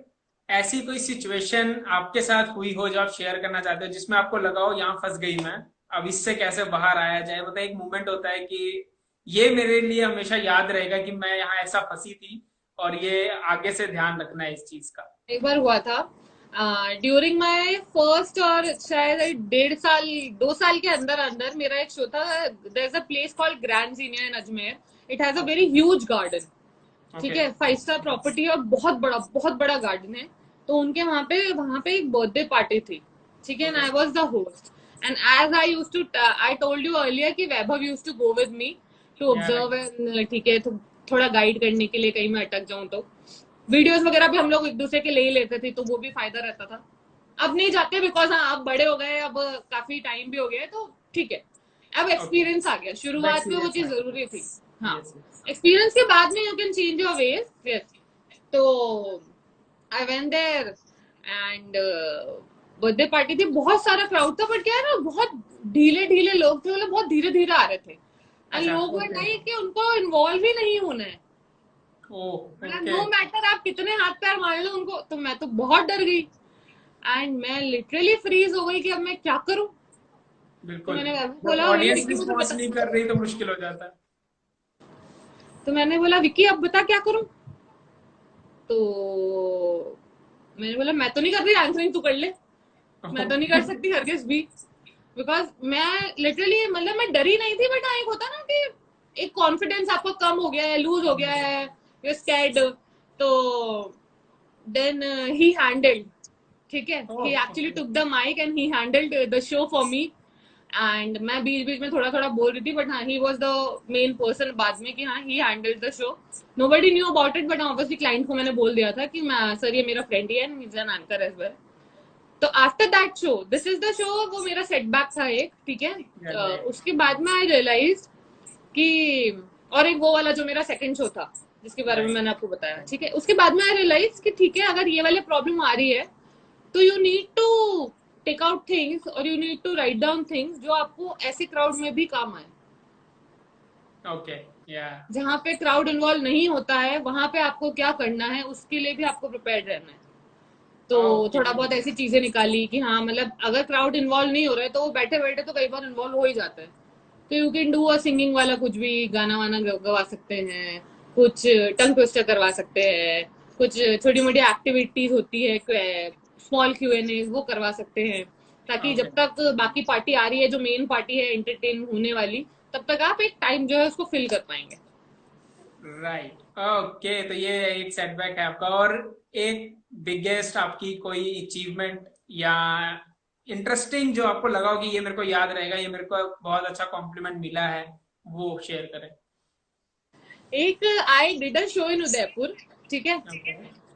ऐसी कोई सिचुएशन आपके साथ हुई हो जो आप शेयर करना चाहते हो, जिसमें आपको लगा हो यहाँ फंस गई मैं, अब इससे कैसे बाहर आया जाए, मतलब एक मोमेंट होता है कि ये मेरे लिए हमेशा याद रहेगा कि मैं यहाँ ऐसा फंसी थी, और ये आगे से ध्यान रखना है इस चीज का। एक बार हुआ था ड्यूरिंग माय फर्स्ट, और शायद 1.5 साल 2 साल के अंदर अंदर मेरा एक शो था। There is a place called grand Jeenia in Ajmer. It has a okay, very huge garden. ठीक ओके, है, 5 स्टार प्रॉपर्टी और बहुत बड़ा गार्डन है। तो उनके वहां पे एक बर्थडे पार्टी थी। ठीक है, and okay, I was the host. And as I use to, I told you earlier कि Vaibhav use to go with me to yeah observe and, ठीक है, तो थोड़ा गाइड करने के लिए कहीं मैं अटक जाऊं तो। वीडियोस वगैरह भी हम लोग एक दूसरे के ले ही लेते थे, तो वो भी फायदा रहता था। अब नहीं जाते, बिकॉज हाँ अब बड़े हो गए, अब काफी टाइम भी हो गया है, तो ठीक है। अब ओके, एक्सपीरियंस आ गया, अब शुरुआत में वो एक्सपीरियंस चीज आ जरूरी थी। गया। हाँ, यस, यस। एक्सपीरियंस के बाद में you can change your ways. Yes. तो I went there and birthday party थी, बहुत सारा क्राउड था, बट क्या है ना, बहुत ढीले ढीले लोग थे, मतलब बहुत धीरे धीरे आ रहे थे। एंड अच्छा, लोग ओके। बताइए कि उनको इन्वॉल्व ही नहीं होना है, ओ, मतलब ओके। नो मैटर आप कितने हाथ पैर मार लो उनको। तो मैं तो बहुत डर गई, एंड मैं लिटरली फ्रीज हो गई कि अब मैं क्या करूं। तो बिल्कुल, मैंने जब बोला, बोला ऑडियंस विक्की मुझे रिस्पॉन्स बता। नहीं कर रही तो मुश्किल हो जाता है। तो मैंने बोला विक्की अब बता क्या करूं। तो मैंने बोला मैं तो नहीं कर रही आंसरिंग, तू कर ले। मैं तो नहीं कर सकती हरगिज भी, बिकॉज मैं लिटरली मतलब मैं डरी नहीं थी, बट हाँ एक होता ना कि एक कॉन्फिडेंस आपका कम हो गया है, लूज हो गया है, यू स्कैर्ड। तो देन ही हैंडल्ड ठीक है, oh he actually okay. Took the mic and he handled the show for me. And मैं बीच बीच में थोड़ा थोड़ा बोल रही थी, बट हाँ, he was the main person बाद में, कि हाँ he handled the show. Nobody knew about it, but obviously client को मैंने बोल दिया था कि मैं, सर ये मेरा फ्रेंड ही है and he is an anchor as well. तो after that show, this is the show, वो मेरा सेटबैक था एक, ठीक है। उसके बाद में आई रियलाइज कि, और एक वो वाला जो मेरा सेकंड शो था जिसके बारे में राइट। मैंने आपको बताया, ठीक है, उसके बाद में आई रियलाइज कि ठीक है, अगर ये वाले प्रॉब्लम आ रही है तो you need to take out things और you need to write down things जो आपको ऐसे क्राउड में भी काम आए। ओके। या। जहां पे क्राउड इन्वॉल्व नहीं होता है वहां पे आपको क्या करना है उसके लिए भी आपको प्रिपेयर्ड रहना है। तो ओके। थोड़ा बहुत ऐसी चीजें निकाली कि हाँ, मतलब अगर क्राउड इन्वॉल्व नहीं हो रहा है तो वो बैठे बैठे तो कई बार इन्वॉल्व हो ही जाता है। तो you can do a singing वाला कुछ भी, गाना वाना गवा सकते हैं, कुछ टंग ट्विस्टर करवा सकते हैं, कुछ छोटी मोटी एक्टिविटीज होती है, स्मॉल Q&A वो करवा सकते हैं, ताकि ओके। जब तक बाकी पार्टी आ रही है जो मेन पार्टी है एंटरटेन होने वाली, तब तक आप एक टाइम जो है उसको फिल कर पाएंगे। राइट। ओके, तो ये एक सेटबैक है आपका। और एक बिगेस्ट आपकी कोई अचीवमेंट या इंटरेस्टिंग जो आपको लगा हो कि ये मेरे को याद रहेगा, ये मेरे को बहुत अच्छा कॉम्प्लीमेंट मिला है, वो शेयर करें। एक, I did a show in Udaipur, ठीक है। ओके।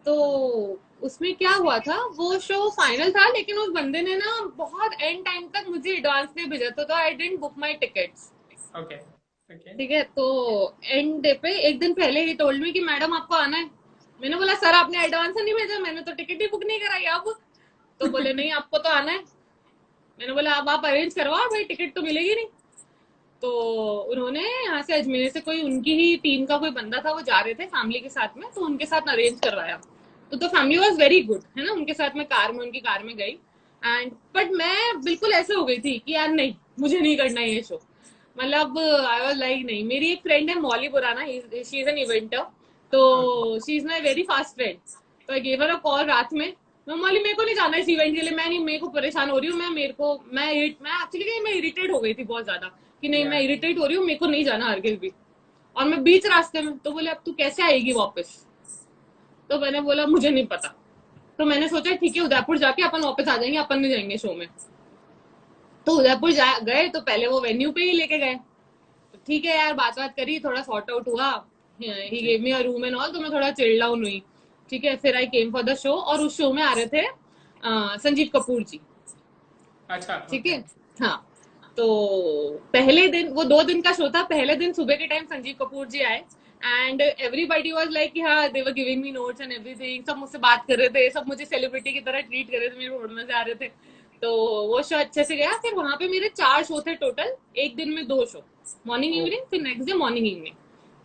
तो उसमें क्या हुआ था, वो शो फाइनल था लेकिन उस बंदे ने ना बहुत एंड टाइम तक मुझे एडवांस में भेजा था, तो I didn't book my tickets. Okay. Okay. ठीक है, तो एंड डे पे एक दिन पहले ही टोल्ड मी कि मैडम आपको आना है। मैंने बोला सर आपने एडवांस नहीं भेजा, मैंने तो टिकट ही बुक नहीं कराई अब। तो बोले नहीं आपको तो आना है। मैंने बोला अब आप अरेंज करवाओ भाई, टिकट तो मिलेगी नहीं। तो उन्होंने यहाँ से अजमेर से कोई उनकी ही टीम का कोई बंदा था, वो जा रहे थे फैमिली के साथ में, तो उनके साथ अरेंज करवाया। तो फैमिली वॉज वेरी गुड, है ना, उनके साथ में कार में, उनकी कार में गई। एंड बट मैं बिल्कुल ऐसे हो गई थी कि यार नहीं, मुझे नहीं करना ये शो। मतलब आई वाज लाइक नहीं। मेरी एक फ्रेंड है मौली बुराना, शी इज एन इवेंटर, तो okay. She is my very fast friend. तो I gave her a call रात में, मैं मौली मेरे को नहीं जाना इस इवेंट के लिए, मैं नहीं, मेरे को परेशान हो रही हूँ मैं, मेरे को मैं एक्चुअली मैं इरिटेट हो गई थी बहुत ज्यादा, कि नहीं या। मैं इरिटेट हो रही हूँ, मेरे को नहीं जाना हरगिज भी। और मैं बीच रास्ते में, तो बोले अब तू कैसे आएगी वापस। तो मैंने बोला मुझे नहीं पता। तो मैंने सोचा ठीक है उदयपुर जाके अपन वापस आ जाएंगे, अपन नहीं जाएंगे शो में। तो उदयपुर गए तो पहले वो वेन्यू पे ही लेके गए। तो ठीक है यार, बात बात करी, थोड़ा सॉर्ट आउट हुआ, ही जी। Gave me a room and all, तो मैं थोड़ा चिल्ड डाउन हुई। ठीक है, फिर I came for the show, और उस शो में आ रहे थे संजीव कपूर जी। अच्छा। ठीक ओके। है, हाँ। तो पहले दिन, वो 2 दिन का शो था, पहले दिन सुबह के टाइम संजीव कपूर जी आए एंड एवरीबडी वाज लाइक, हाँ they were giving me notes and everything, सब मुझसे बात कर रहे थे, सब मुझे सेलिब्रिटी की तरह ट्रीट कर रहे थे, मेरे रोड में से आ रहे थे। तो वो शो अच्छे से गया। फिर वहां पे मेरे 4 शो थे टोटल, एक दिन में 2 शो, मॉर्निंग ओ। इवनिंग, फिर नेक्स्ट डे मॉर्निंग इवनिंग।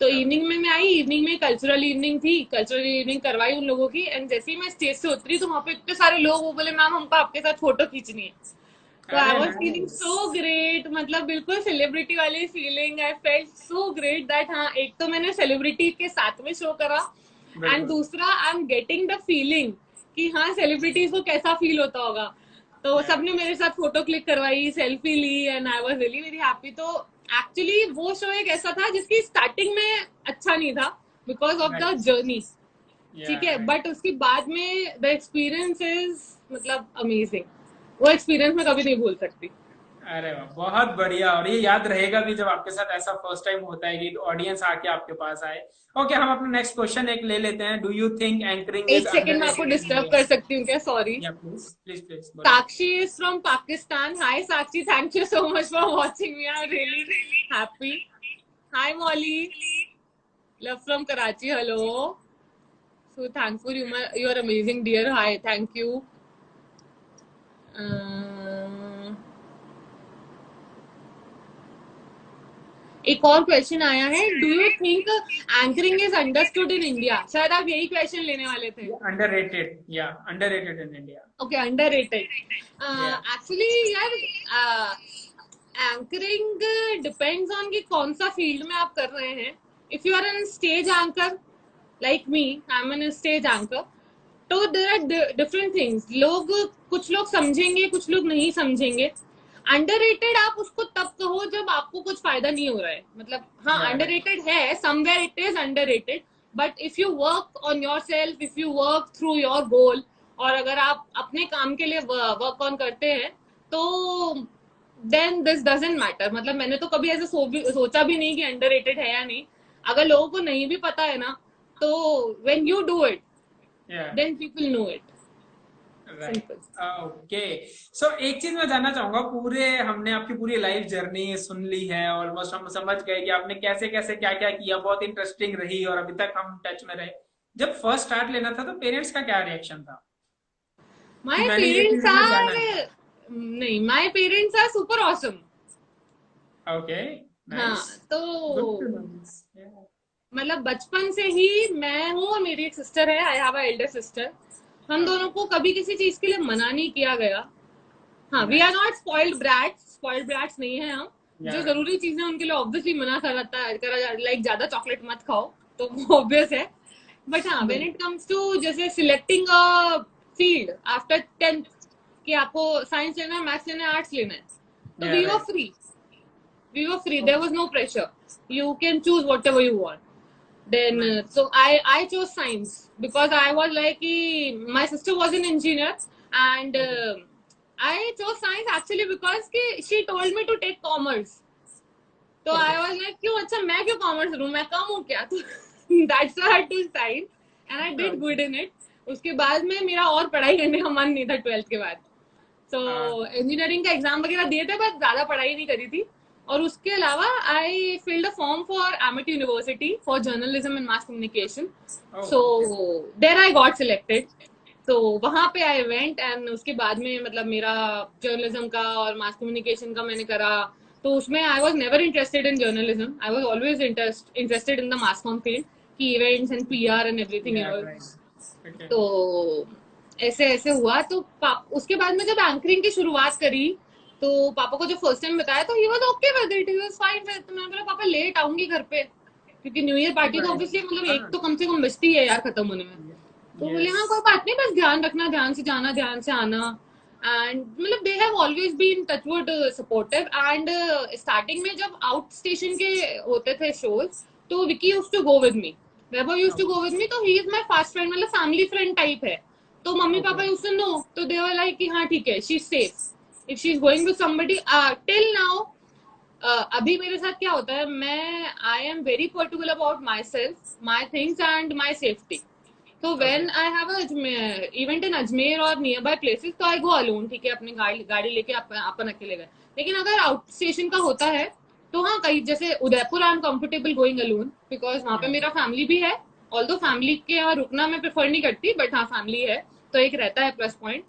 तो ओके। इवनिंग में मैं आई, इवनिंग में कल्चरल इवनिंग थी, कल्चरल इवनिंग करवाई उन लोगों की, एंड जैसे ही मैं स्टेज से उतरी तो वहां पे इतने सारे लोग, वो बोले मैम हमको आपके साथ फोटो खींचनी है। तो आई अरे was feeling nice. So great, मतलब बिल्कुल सेलिब्रिटी वाली feeling, I felt so great that हाँ, एक तो मैंने सेलिब्रिटी के साथ में शो करा, एंड बिल्कुल। दूसरा I am getting the feeling कि हाँ सेलिब्रिटीज को कैसा फील होता होगा। तो या। सबने मेरे साथ फोटो क्लिक करवाई, सेल्फी ली, and I was really very happy. तो एक्चुअली वो शो एक ऐसा था जिसकी स्टार्टिंग में अच्छा नहीं था because of the right. Journey, yeah. ठीक है, राइट। बट उसके बाद में द एक्सपीरियंस इज मतलब अमेजिंग। वो एक्सपीरियंस मैं कभी नहीं भूल सकती। अरे वाह, बहुत बढ़िया। और ये याद रहेगा भी जब आपके साथ ऐसा फर्स्ट टाइम होता है कि ऑडियंस आके आपके पास आए। ओके, हम अपना नेक्स्ट क्वेश्चन एक ले लेते हैं। Do you think anchoring is एक सेकंड मैं आपको अंडररेटेड इन डिस्टर्ब इंडिया? कर सकती हूँ क्या, सॉरी। या प्लीज प्लीज प्लीज बोलिए। Sakshi is from Pakistan. Hi Sakshi, thank you so much for watching me. I'm really happy. Hi Molly, love from Karachi. Hello. So thankful you are amazing dear. Hi, thank you. Uh, एक और question आया है, do you think anchoring is understood in India? शायद आप यही question लेने वाले थे। अंडररेटेड, या underrated in India. Okay, underrated. Yeah. Actually यार, एंकरिंग डिपेंड्स ऑन कि कौन सा फील्ड में आप कर रहे हैं। If you are an stage anchor like me, I am an stage anchor, तो देर आर डिफरेंट थिंग्स। कुछ लोग समझेंगे, कुछ लोग नहीं समझेंगे। अंडररेटेड आप उसको तब कहो जब आपको कुछ फायदा नहीं हो रहा है, मतलब हाँ या। राइट। अंडररेटेड है, somewhere it is underrated, but if you work on your self, if you work through your goal, और अगर आप अपने काम के लिए वर्क ऑन करते हैं तो देन दिस डजेंट मैटर। मतलब मैंने तो कभी ऐसे सोचा भी नहीं कि अंडररेटेड है या नहीं। अगर लोगों को नहीं भी पता है ना, तो when you do it yeah then people know it. Right. Simple. Okay. So एक चीज मैं जानना चाहूंगा, पूरे हमने आपकी पूरी लाइफ जर्नी सुन ली है, ऑलमोस्ट हम समझ गए कि आपने कैसे कैसे क्या क्या किया, बहुत इंटरेस्टिंग रही और अभी तक हम टच में रहे। जब फर्स्ट स्टार्ट लेना था तो पेरेंट्स का क्या रिएक्शन था कि माय मैंने ये पेरेंट्स फील्ड में जाना है? आर नहीं, my parents are super awesome. Okay. हाँ, नाइस। तो गुड टू नो दिस। मतलब बचपन से ही मैं हूँ और मेरी एक सिस्टर है, I have a elder sister. हम दोनों ओके। को कभी किसी चीज के लिए मना नहीं किया गया। हाँ, we are nice. Not spoiled brats, spoiled brats नहीं है हम। या जो राइट। जरूरी चीजें उनके लिए ऑब्वियसली मना करा लाइक ज्यादा चॉकलेट मत खाओ, तो वो ऑब्वियस है। बट हाँ, व्हेन इट कम्स टू जैसे selecting a field after 10th कि आपको साइंस लेना है, मैथ्स लेना है, आर्ट्स लेना है, तो yeah we were right. Free. We were free, there was no pressure. You can choose whatever you want. Then, nice. so I chose science because I was like, my sister was an engineer, and okay. I chose science actually because she told me to take commerce. तो okay. I was like क्यों, अच्छा मैं क्यों commerce लूं, मैं कम हूँ क्या? तो that's why I to science and I did okay. Good in it. उसके बाद में मेरा और पढ़ाई करने का मन नहीं था 12th के बाद। तो इंजीनियरिंग का एग्जाम वगैरह दिए थे, बस ज्यादा पढ़ाई नहीं करी थी। और उसके अलावा I filled a form for Amity university for journalism and mass communication. So okay. There I got selected. तो वहां पे आई वेंट एंड उसके बाद में मतलब मेरा जर्नलिज्म का और मास कम्युनिकेशन का मैंने करा। तो उसमें I was never interested in journalism, I was always interested in the mass com field की events and PR and everything yeah and all. Right. Okay. तो ऐसे ऐसे हुआ। तो उसके बाद में जब एंकरिंग की शुरुआत करी, तो पापा को जो फर्स्ट टाइम बताया तो he was okay with it, he was fine with. तो मैंने बोला पापा लेट आऊंगी घर पे, क्योंकि न्यू ईयर पार्टी तो राइट। ऑब्वियसली मतलब एक हाँ। तो कम से कम बचती है यार खत्म होने में। तो बोले यस। हाँ कोई बात नहीं, बस ध्यान रखना, ध्यान से जाना, ध्यान से आना। एंड मतलब they have always been touchwood supportive. And starting में जब आउट स्टेशन के होते थे शोज, तो Vicky used to go with me, Vaibhav used to go with me. तो he is my fast friend, मतलब फैमिली फ्रेंड टाइप है। तो mummy okay. Papa used to know, तो दे वर लाइक कि हाँ ठीक है, she is safe if she is going with somebody. Till now अभी मेरे साथ क्या होता है, मैं I am very particular about my self, my things and my safety. तो okay. When I have event in Ajmer और नियर बाय प्लेसेस, तो आई गो अलोन, ठीक है, अपनी गाड़ी गाड़ी लेके अपन अकेले गए। लेकिन अगर आउट स्टेशन का होता है तो हाँ, कहीं जैसे Udaipur I am comfortable going alone because वहां पे मेरा फैमिली भी है। ऑल्दो फैमिली के यहाँ रुकना मैं प्रेफर नहीं करती, बट हाँ फैमिली है तो एक रहता है प्लस पॉइंट।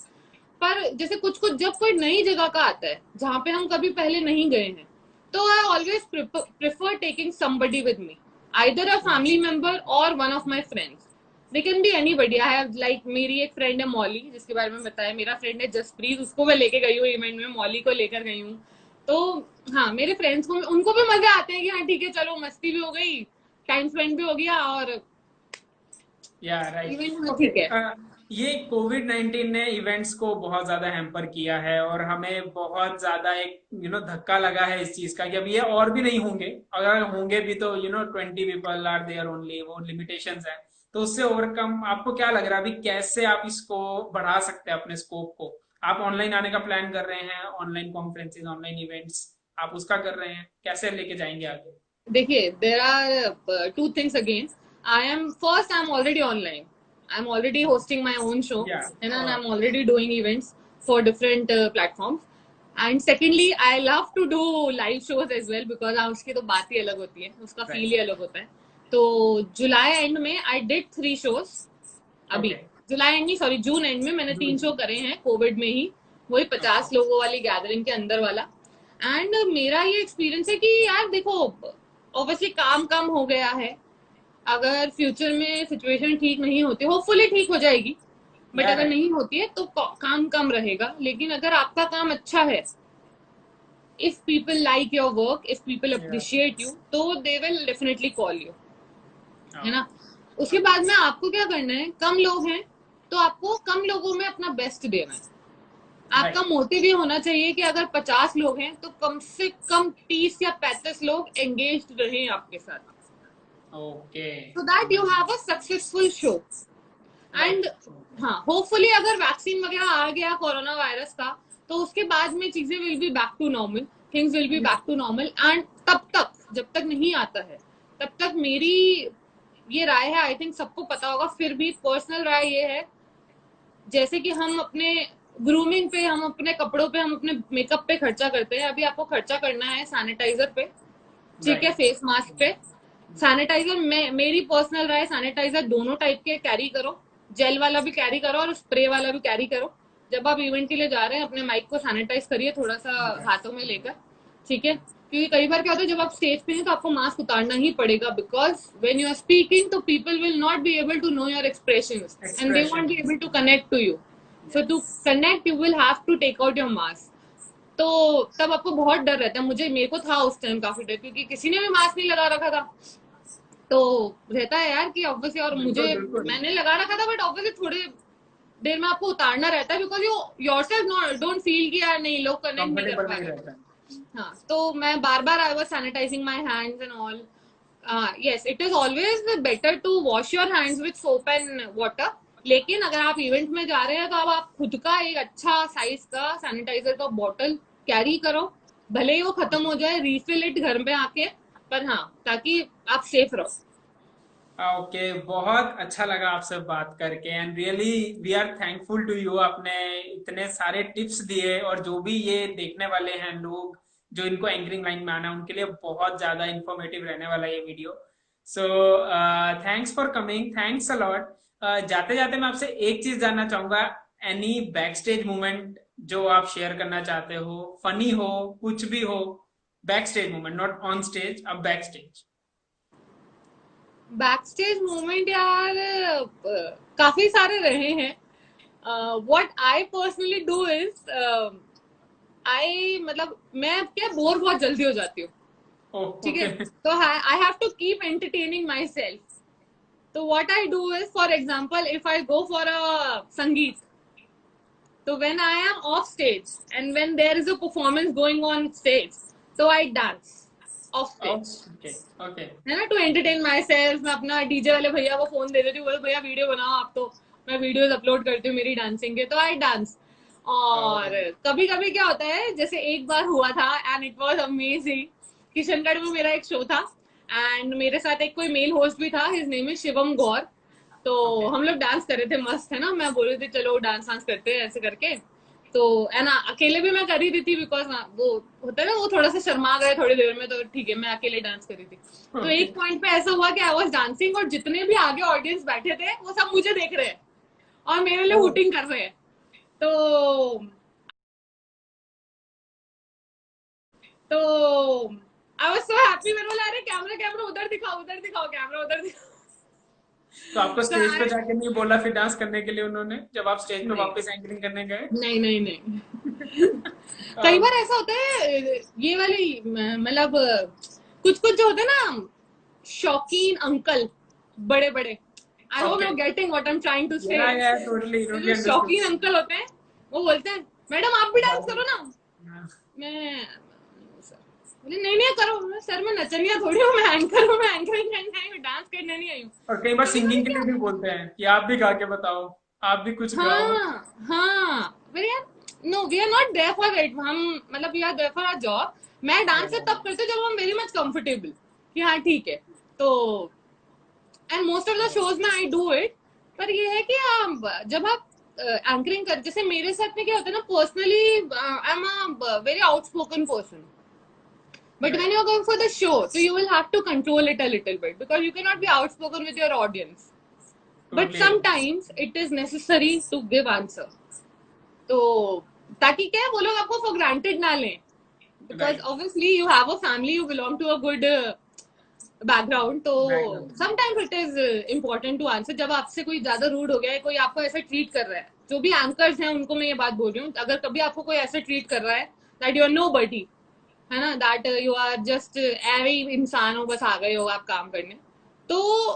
पर जैसे कुछ कुछ जब कोई नई जगह का आता है जहाँ पे हम कभी पहले नहीं गए हैं, तो I always prefer taking somebody with me, either a family member और one of my friends. They can be anybody. I have like मेरी एक फ्रेंड है मॉली, जिसके बारे में बताया। मेरा फ्रेंड है जसप्रीत, उसको मैं लेके गई हूँ इवेंट में, मॉली को लेकर गई हूँ। तो हाँ, मेरे फ्रेंड्स को उनको भी मजे आते हैं कि हाँ ठीक है चलो, मस्ती भी हो गई, टाइम स्पेंड भी हो गया और या राइट। इवेंट में ओके। ठीक है। ये कोविड-19 ने इवेंट्स को बहुत ज्यादा हैम्पर किया है और हमें बहुत ज्यादा एक धक्का लगा है इस चीज का कि अब ये और भी नहीं होंगे। अगर होंगे भी तो 20 पीपल आर देयर ओनली, वो लिमिटेशंस है। तो उससे ओवरकम आपको क्या लग रहा है अभी, कैसे आप इसको बढ़ा सकते हैं अपने स्कोप को? आप ऑनलाइन आने का प्लान कर रहे हैं, ऑनलाइन कॉन्फ्रेंसेज, ऑनलाइन इवेंट्स आप उसका कर रहे हैं, कैसे लेके जाएंगे आगे? देखिए, there are two things again. I am first, I am already online, I am already hosting my own show, yeah and I am already doing events for different platforms. And secondly, I love to do live shows as well because उसकी तो बात ही अलग होती है, उसका feel right. ही अलग होता है। तो जुलाई एंड में आई डिड 3 शोज। अभी ओके। जुलाई एंड नहीं, सॉरी, जून एंड में मैंने 3 शो करे हैं कोविड में ही, वही ओके। 50 लोगों वाली गैदरिंग के अंदर वाला। एंड मेरा ये एक्सपीरियंस है कि यार देखो, ऑब्वियसली काम कम हो गया है। अगर फ्यूचर में सिचुएशन ठीक नहीं होती, होपफुली ठीक हो जाएगी, बट या अगर राइट। नहीं होती है तो काम कम रहेगा। लेकिन अगर आपका काम अच्छा है, if people like your work, if people या अप्रिशिएट यू, तो they will definitely call you, है ना। उसके ओके। बाद में आपको क्या करना है, कम लोग हैं तो आपको कम लोगों में अपना बेस्ट देना है। आपका राइट। मोटिव ये होना चाहिए कि अगर 50 लोग हैं तो कम से कम 30 या 35 लोग एंगेज रहें आपके साथ, okay. so that you have a successful show. And हाँ, होपफुली अगर वैक्सीन वगैरह आ गया कोरोना वायरस का, तो उसके बाद में चीजें will be back to normal, things will be back to normal. And तब तक, जब तक नहीं आता है, तब तक मेरी ये राय है, आई थिंक सबको पता होगा, फिर भी पर्सनल राय ये है, जैसे कि हम अपने ग्रूमिंग पे, हम अपने कपड़ों पे, हम अपने मेकअप पे खर्चा करते हैं, अभी आपको खर्चा करना है सैनिटाइजर पे, ठीक है, फेस मास्क पे। सैनिटाइजर में मेरी पर्सनल राय, सैनिटाइजर दोनों टाइप के कैरी करो, जेल वाला भी कैरी करो और स्प्रे वाला भी कैरी करो। जब आप इवेंट के लिए जा रहे हैं, अपने माइक को सैनिटाइज करिए थोड़ा सा हाथों में लेकर, ठीक है, क्योंकि कई बार क्या होता है, जब आप स्टेज पे हैं तो आपको मास्क उतारना ही पड़ेगा, because when you are speaking to people will not be able to know your expressions and they won't be able to connect to you. So to connect you will have to take out your mask. तो तब आपको बहुत डर रहता है, मेरे को था उस टाइम काफी डर, क्योंकि किसी ने भी मास्क नहीं लगा रखा था। तो रहता है यार कि ऑब्वियसली, और मुझे, मैंने लगा रखा था, बट ऑब्वियसली थोड़ी देर में आपको उतारना रहता है, because you yourself don't feel कि यार नहीं, लोग कनेक्ट नहीं कर पा रहे। हाँ, तो मैं बार बार I was sanitising my hands and all. yes, it is always better to wash your hands with soap and water, लेकिन अगर आप इवेंट में जा रहे हैं तो अब आप खुद का एक अच्छा साइज का सैनिटाइजर का बॉटल कैरी करो, भले ही वो खत्म हो जाए, रीफिल इट घर पे आके, पर हाँ, ताकि आप सेफ रहो। ओके, बहुत अच्छा लगा आपसे बात करके and really we are thankful to you. आपने इतने सारे टिप्स दिए और जो भी ये देखने वाले हैं लोग जो इनको एंकरिंग लाइन में आना है उनके लिए बहुत ज्यादा इंफॉर्मेटिव रहने वाला ये video. So thanks for coming, thanks a lot. जाते जाते मैं आपसे एक चीज जानना चाहूंगा, एनी बैक स्टेज मोमेंट जो आप शेयर करना चाहते हो, फनी हो, कुछ भी हो, back stage moment, not on stage, अब back stage. Back stage moment यार काफी सारे रहे हैं। What I personally do is, I मतलब मैं क्या, बोर बहुत जल्दी हो जाती हूँ, ठीक है, तो I have to keep entertaining myself. तो what I do is, for example, if I go for a sangeet, तो when I am off stage and when there is a performance going on stage, तो I dance of stage, है ना, to entertain my self. मैं अपना DJ वाले भैया को phone दे देती हूँ, भैया वीडियो बनाओ आप, तो मैं वीडियोस अपलोड करती हूँ मेरी डांसिंग के, तो आई डांस। और कभी कभी क्या होता है, जैसे एक बार हुआ था and it was amazing, Kishangarh में मेरा एक शो था एंड मेरे साथ एक कोई मेल होस्ट भी था, हिज नेम इज शिवम गौर। तो हम लोग डांस कर रहे थे मस्त, है ना, मैं बोल रही थी चलो डांस वांस करते हैं ऐसे करके। तो है ना, अकेले भी मैं कर रही थी बिकॉज वो होता है ना, वो थोड़ा सा शर्मा गए थोड़ी देर में, तो ठीक है, मैं अकेले डांस कर रही थी। तो एक पॉइंट पे ऐसा हुआ कि आई वाज डांसिंग और जितने भी आगे ऑडियंस बैठे थे वो सब मुझे देख रहे हैं और मेरे लिए हुटिंग कर रहे हैं। तो आई वाज सो हैप्पी, मैंने बोला अरे कैमरा कैमरा उधर दिखाओ, उधर दिखाओ, कैमरा उधर दिखाओ। तो आपको स्टेज पे जाके नहीं बोला फिर डांस करने के लिए उन्होंने, जब आप स्टेज पे वापस एंकरिंग करने गए? नहीं नहीं नहीं। कई बार ऐसा होता है, ये वाली मतलब कुछ कुछ जो होते हैं ना शौकीन अंकल, बड़े बड़े, I hope you are getting what I am trying to say. जो शौकीन अंकल होते हैं वो बोलते हैं मैडम आप भी डांस करो ना। मैं बोले नहीं नहीं करो, सर मैं नचनिया थोड़ी हूँ, मैं एंकर हूँ, मैं एंकरिंग करने आई हूँ, डांस करने नहीं आई हूँ। और कई बार सिंगिंग के लिए भी बोलते हैं कि आप भी गा के बताओ, आप भी कुछ गाओ। हाँ, no we are not there for it, हम मतलब we are there for our job. मैं डांस तब करती हूँ जब हम वेरी मच कंफर्टेबल कि हाँ ठीक है, तो and most of the shows में आई डू इट। पर ये है कि जब आप एंकरिंग कर, जैसे मेरे साथ में क्या होता है ना, personally I am a very outspoken person, but when you're going for the show, so you will have to control it a little bit because you cannot be outspoken with your audience, but sometimes it is necessary to give answer, तो ताकि क्या है वो लोग आपको for granted ना लें, because obviously you have a family, you belong to a good background, तो sometimes it is important to answer। जब आपसे कोई ज्यादा रूड हो गया है, कोई आपको ऐसे ट्रीट कर रहा है, जो भी एंकर्स हैं उनको मैं ये बात बोल रही हूँ, अगर कभी आपको कोई ऐसे ट्रीट कर रहा है that you are nobody, है ना, that you are just every इंसान हो, बस आ गए हो आप काम करने, तो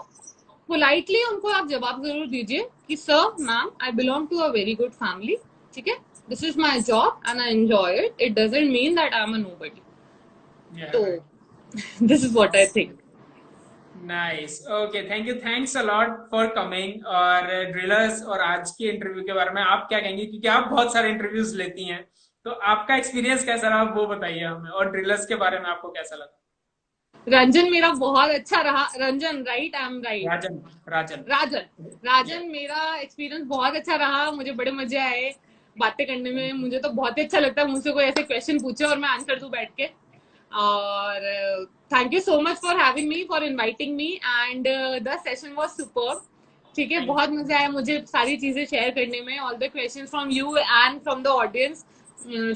पोलाइटली उनको आप जवाब जरूर दीजिए कि sir ma'am I belong to a very good family, ठीक है, this is my job and I enjoy it, it doesn't mean that I am a nobody. तो this is what I think. Nice, okay, thank you, thanks a lot for coming. और drillers और आज के interview के बारे में आप क्या कहेंगे, क्योंकि आप बहुत सारे इंटरव्यूज लेती हैं, तो आपका एक्सपीरियंस कैसा रहा वो बताइए हमें, और ड्रिलर्स के बारे में आपको कैसा लगा। रंजन मेरा बहुत अच्छा रहा। Ranjan, right? I am right? Rajan, Rajan. Rajan. Yeah, Rajan, मेरा एक्सपीरियंस बहुत अच्छा रहा। मुझे बड़े मजे आए बातें करने में। मुझे तो बहुत ही अच्छा लगता है मुझसे कोई ऐसे क्वेश्चन पूछे और मैं आंसर दूं बैठ के। और thank you so much for having me, for inviting me, and the session was superb. ठीक है, थैंक बहुत मजा आया मुझे सारी चीजें शेयर करने में। All the questions from you and from the audience.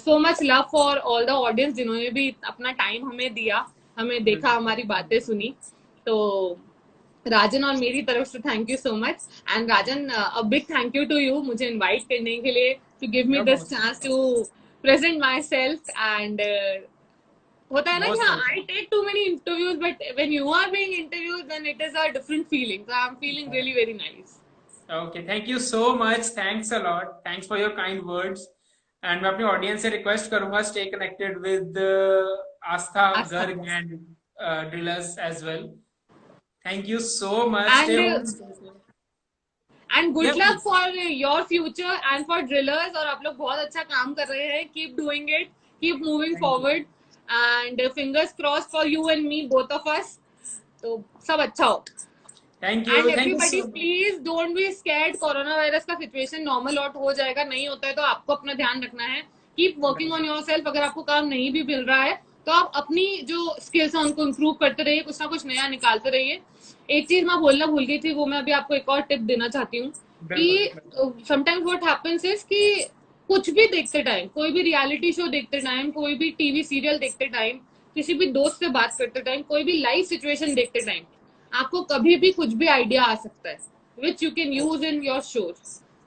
So much love for all the audience जिन्होंने भी अपना टाइम हमें दिया, हमें देखा, हमारी बातें सुनी। तो राजन और मेरी तरफ से thank you so much. And Rajan, a big thank you to you मुझे इनवाइट करने के लिए, to give me you this most, chance to present myself. And होता है ना कि मोस्ट हाँ, I welcome. Take too many interviews but when you are being interviews then it is a different feeling. So I am feeling really very nice. Okay, thank you so much, thanks a lot, thanks for your kind words. And मैं अपनी audience से request करूंगा, stay connected with Aastha Aastha. Garg and drillers as well. Thank you so much, stay and home. And yeah good luck please. For your future and for drillers. और आप लोग बहुत अच्छा काम कर रहे हैं। Keep doing it, keep moving thank you, forward, and fingers cross for you and me, both of us. तो सब अच्छा हो। Thank and you, thank you everybody so much. Please don't be scared. Corona virus का situation normal out हो जाएगा। नहीं होता है तो आपको अपना ध्यान रखना है। Keep working on your self. अगर आपको काम नहीं भी मिल रहा है तो आप अपनी जो स्किल्स हैं उनको इम्प्रूव करते रहिए, कुछ ना कुछ नया निकालते रहिए। एक चीज मैं बोलना भूल गई थी, वो मैं अभी आपको एक और टिप देना चाहती हूँ बिल्कुल कि बिल्कुल। समटाइम्स व्हाट हैपेंस इज कि कुछ भी देखते टाइम, कोई भी रियलिटी शो देखते टाइम, कोई भी टीवी सीरियल देखते टाइम, किसी भी दोस्त से बात करते टाइम, कोई भी लाइव सिचुएशन देखते टाइम आपको कभी भी कुछ भी आइडिया आ सकता है which you can use in your शोर।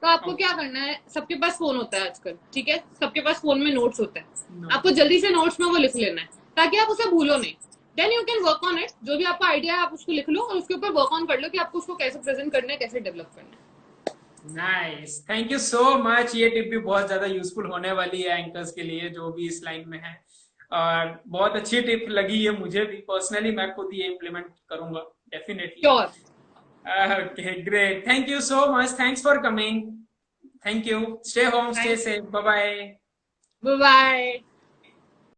तो आपको क्या ओके, करना है, सबके पास फोन होता है आजकल, ठीक है, सबके पास फोन में नोट्स होता है। नोट। आपको जल्दी से नोट्स में वो लिख लेना है ताकि आप उसे भूलो नहीं। Then you can work on it. जो भी आपका आइडिया है आप उसको लिख लो और उसके ऊपर वर्क ऑन कर लो कि आपको उसको कैसे प्रेजेंट करना है, कैसे डेवलप करना है। Nice, thank you so much. ये टिप भी बहुत ज्यादा यूजफुल होने वाली है एंकर्स के लिए जो भी इस लाइन में है। और बहुत अच्छी टिप लगी है मुझे भी पर्सनली, मैं खुद ये इम्प्लीमेंट करूंगा definitely. Sure. Okay, great, thank you so much, thanks for coming. Thank you, stay home, stay thank safe, bye bye. You, bye.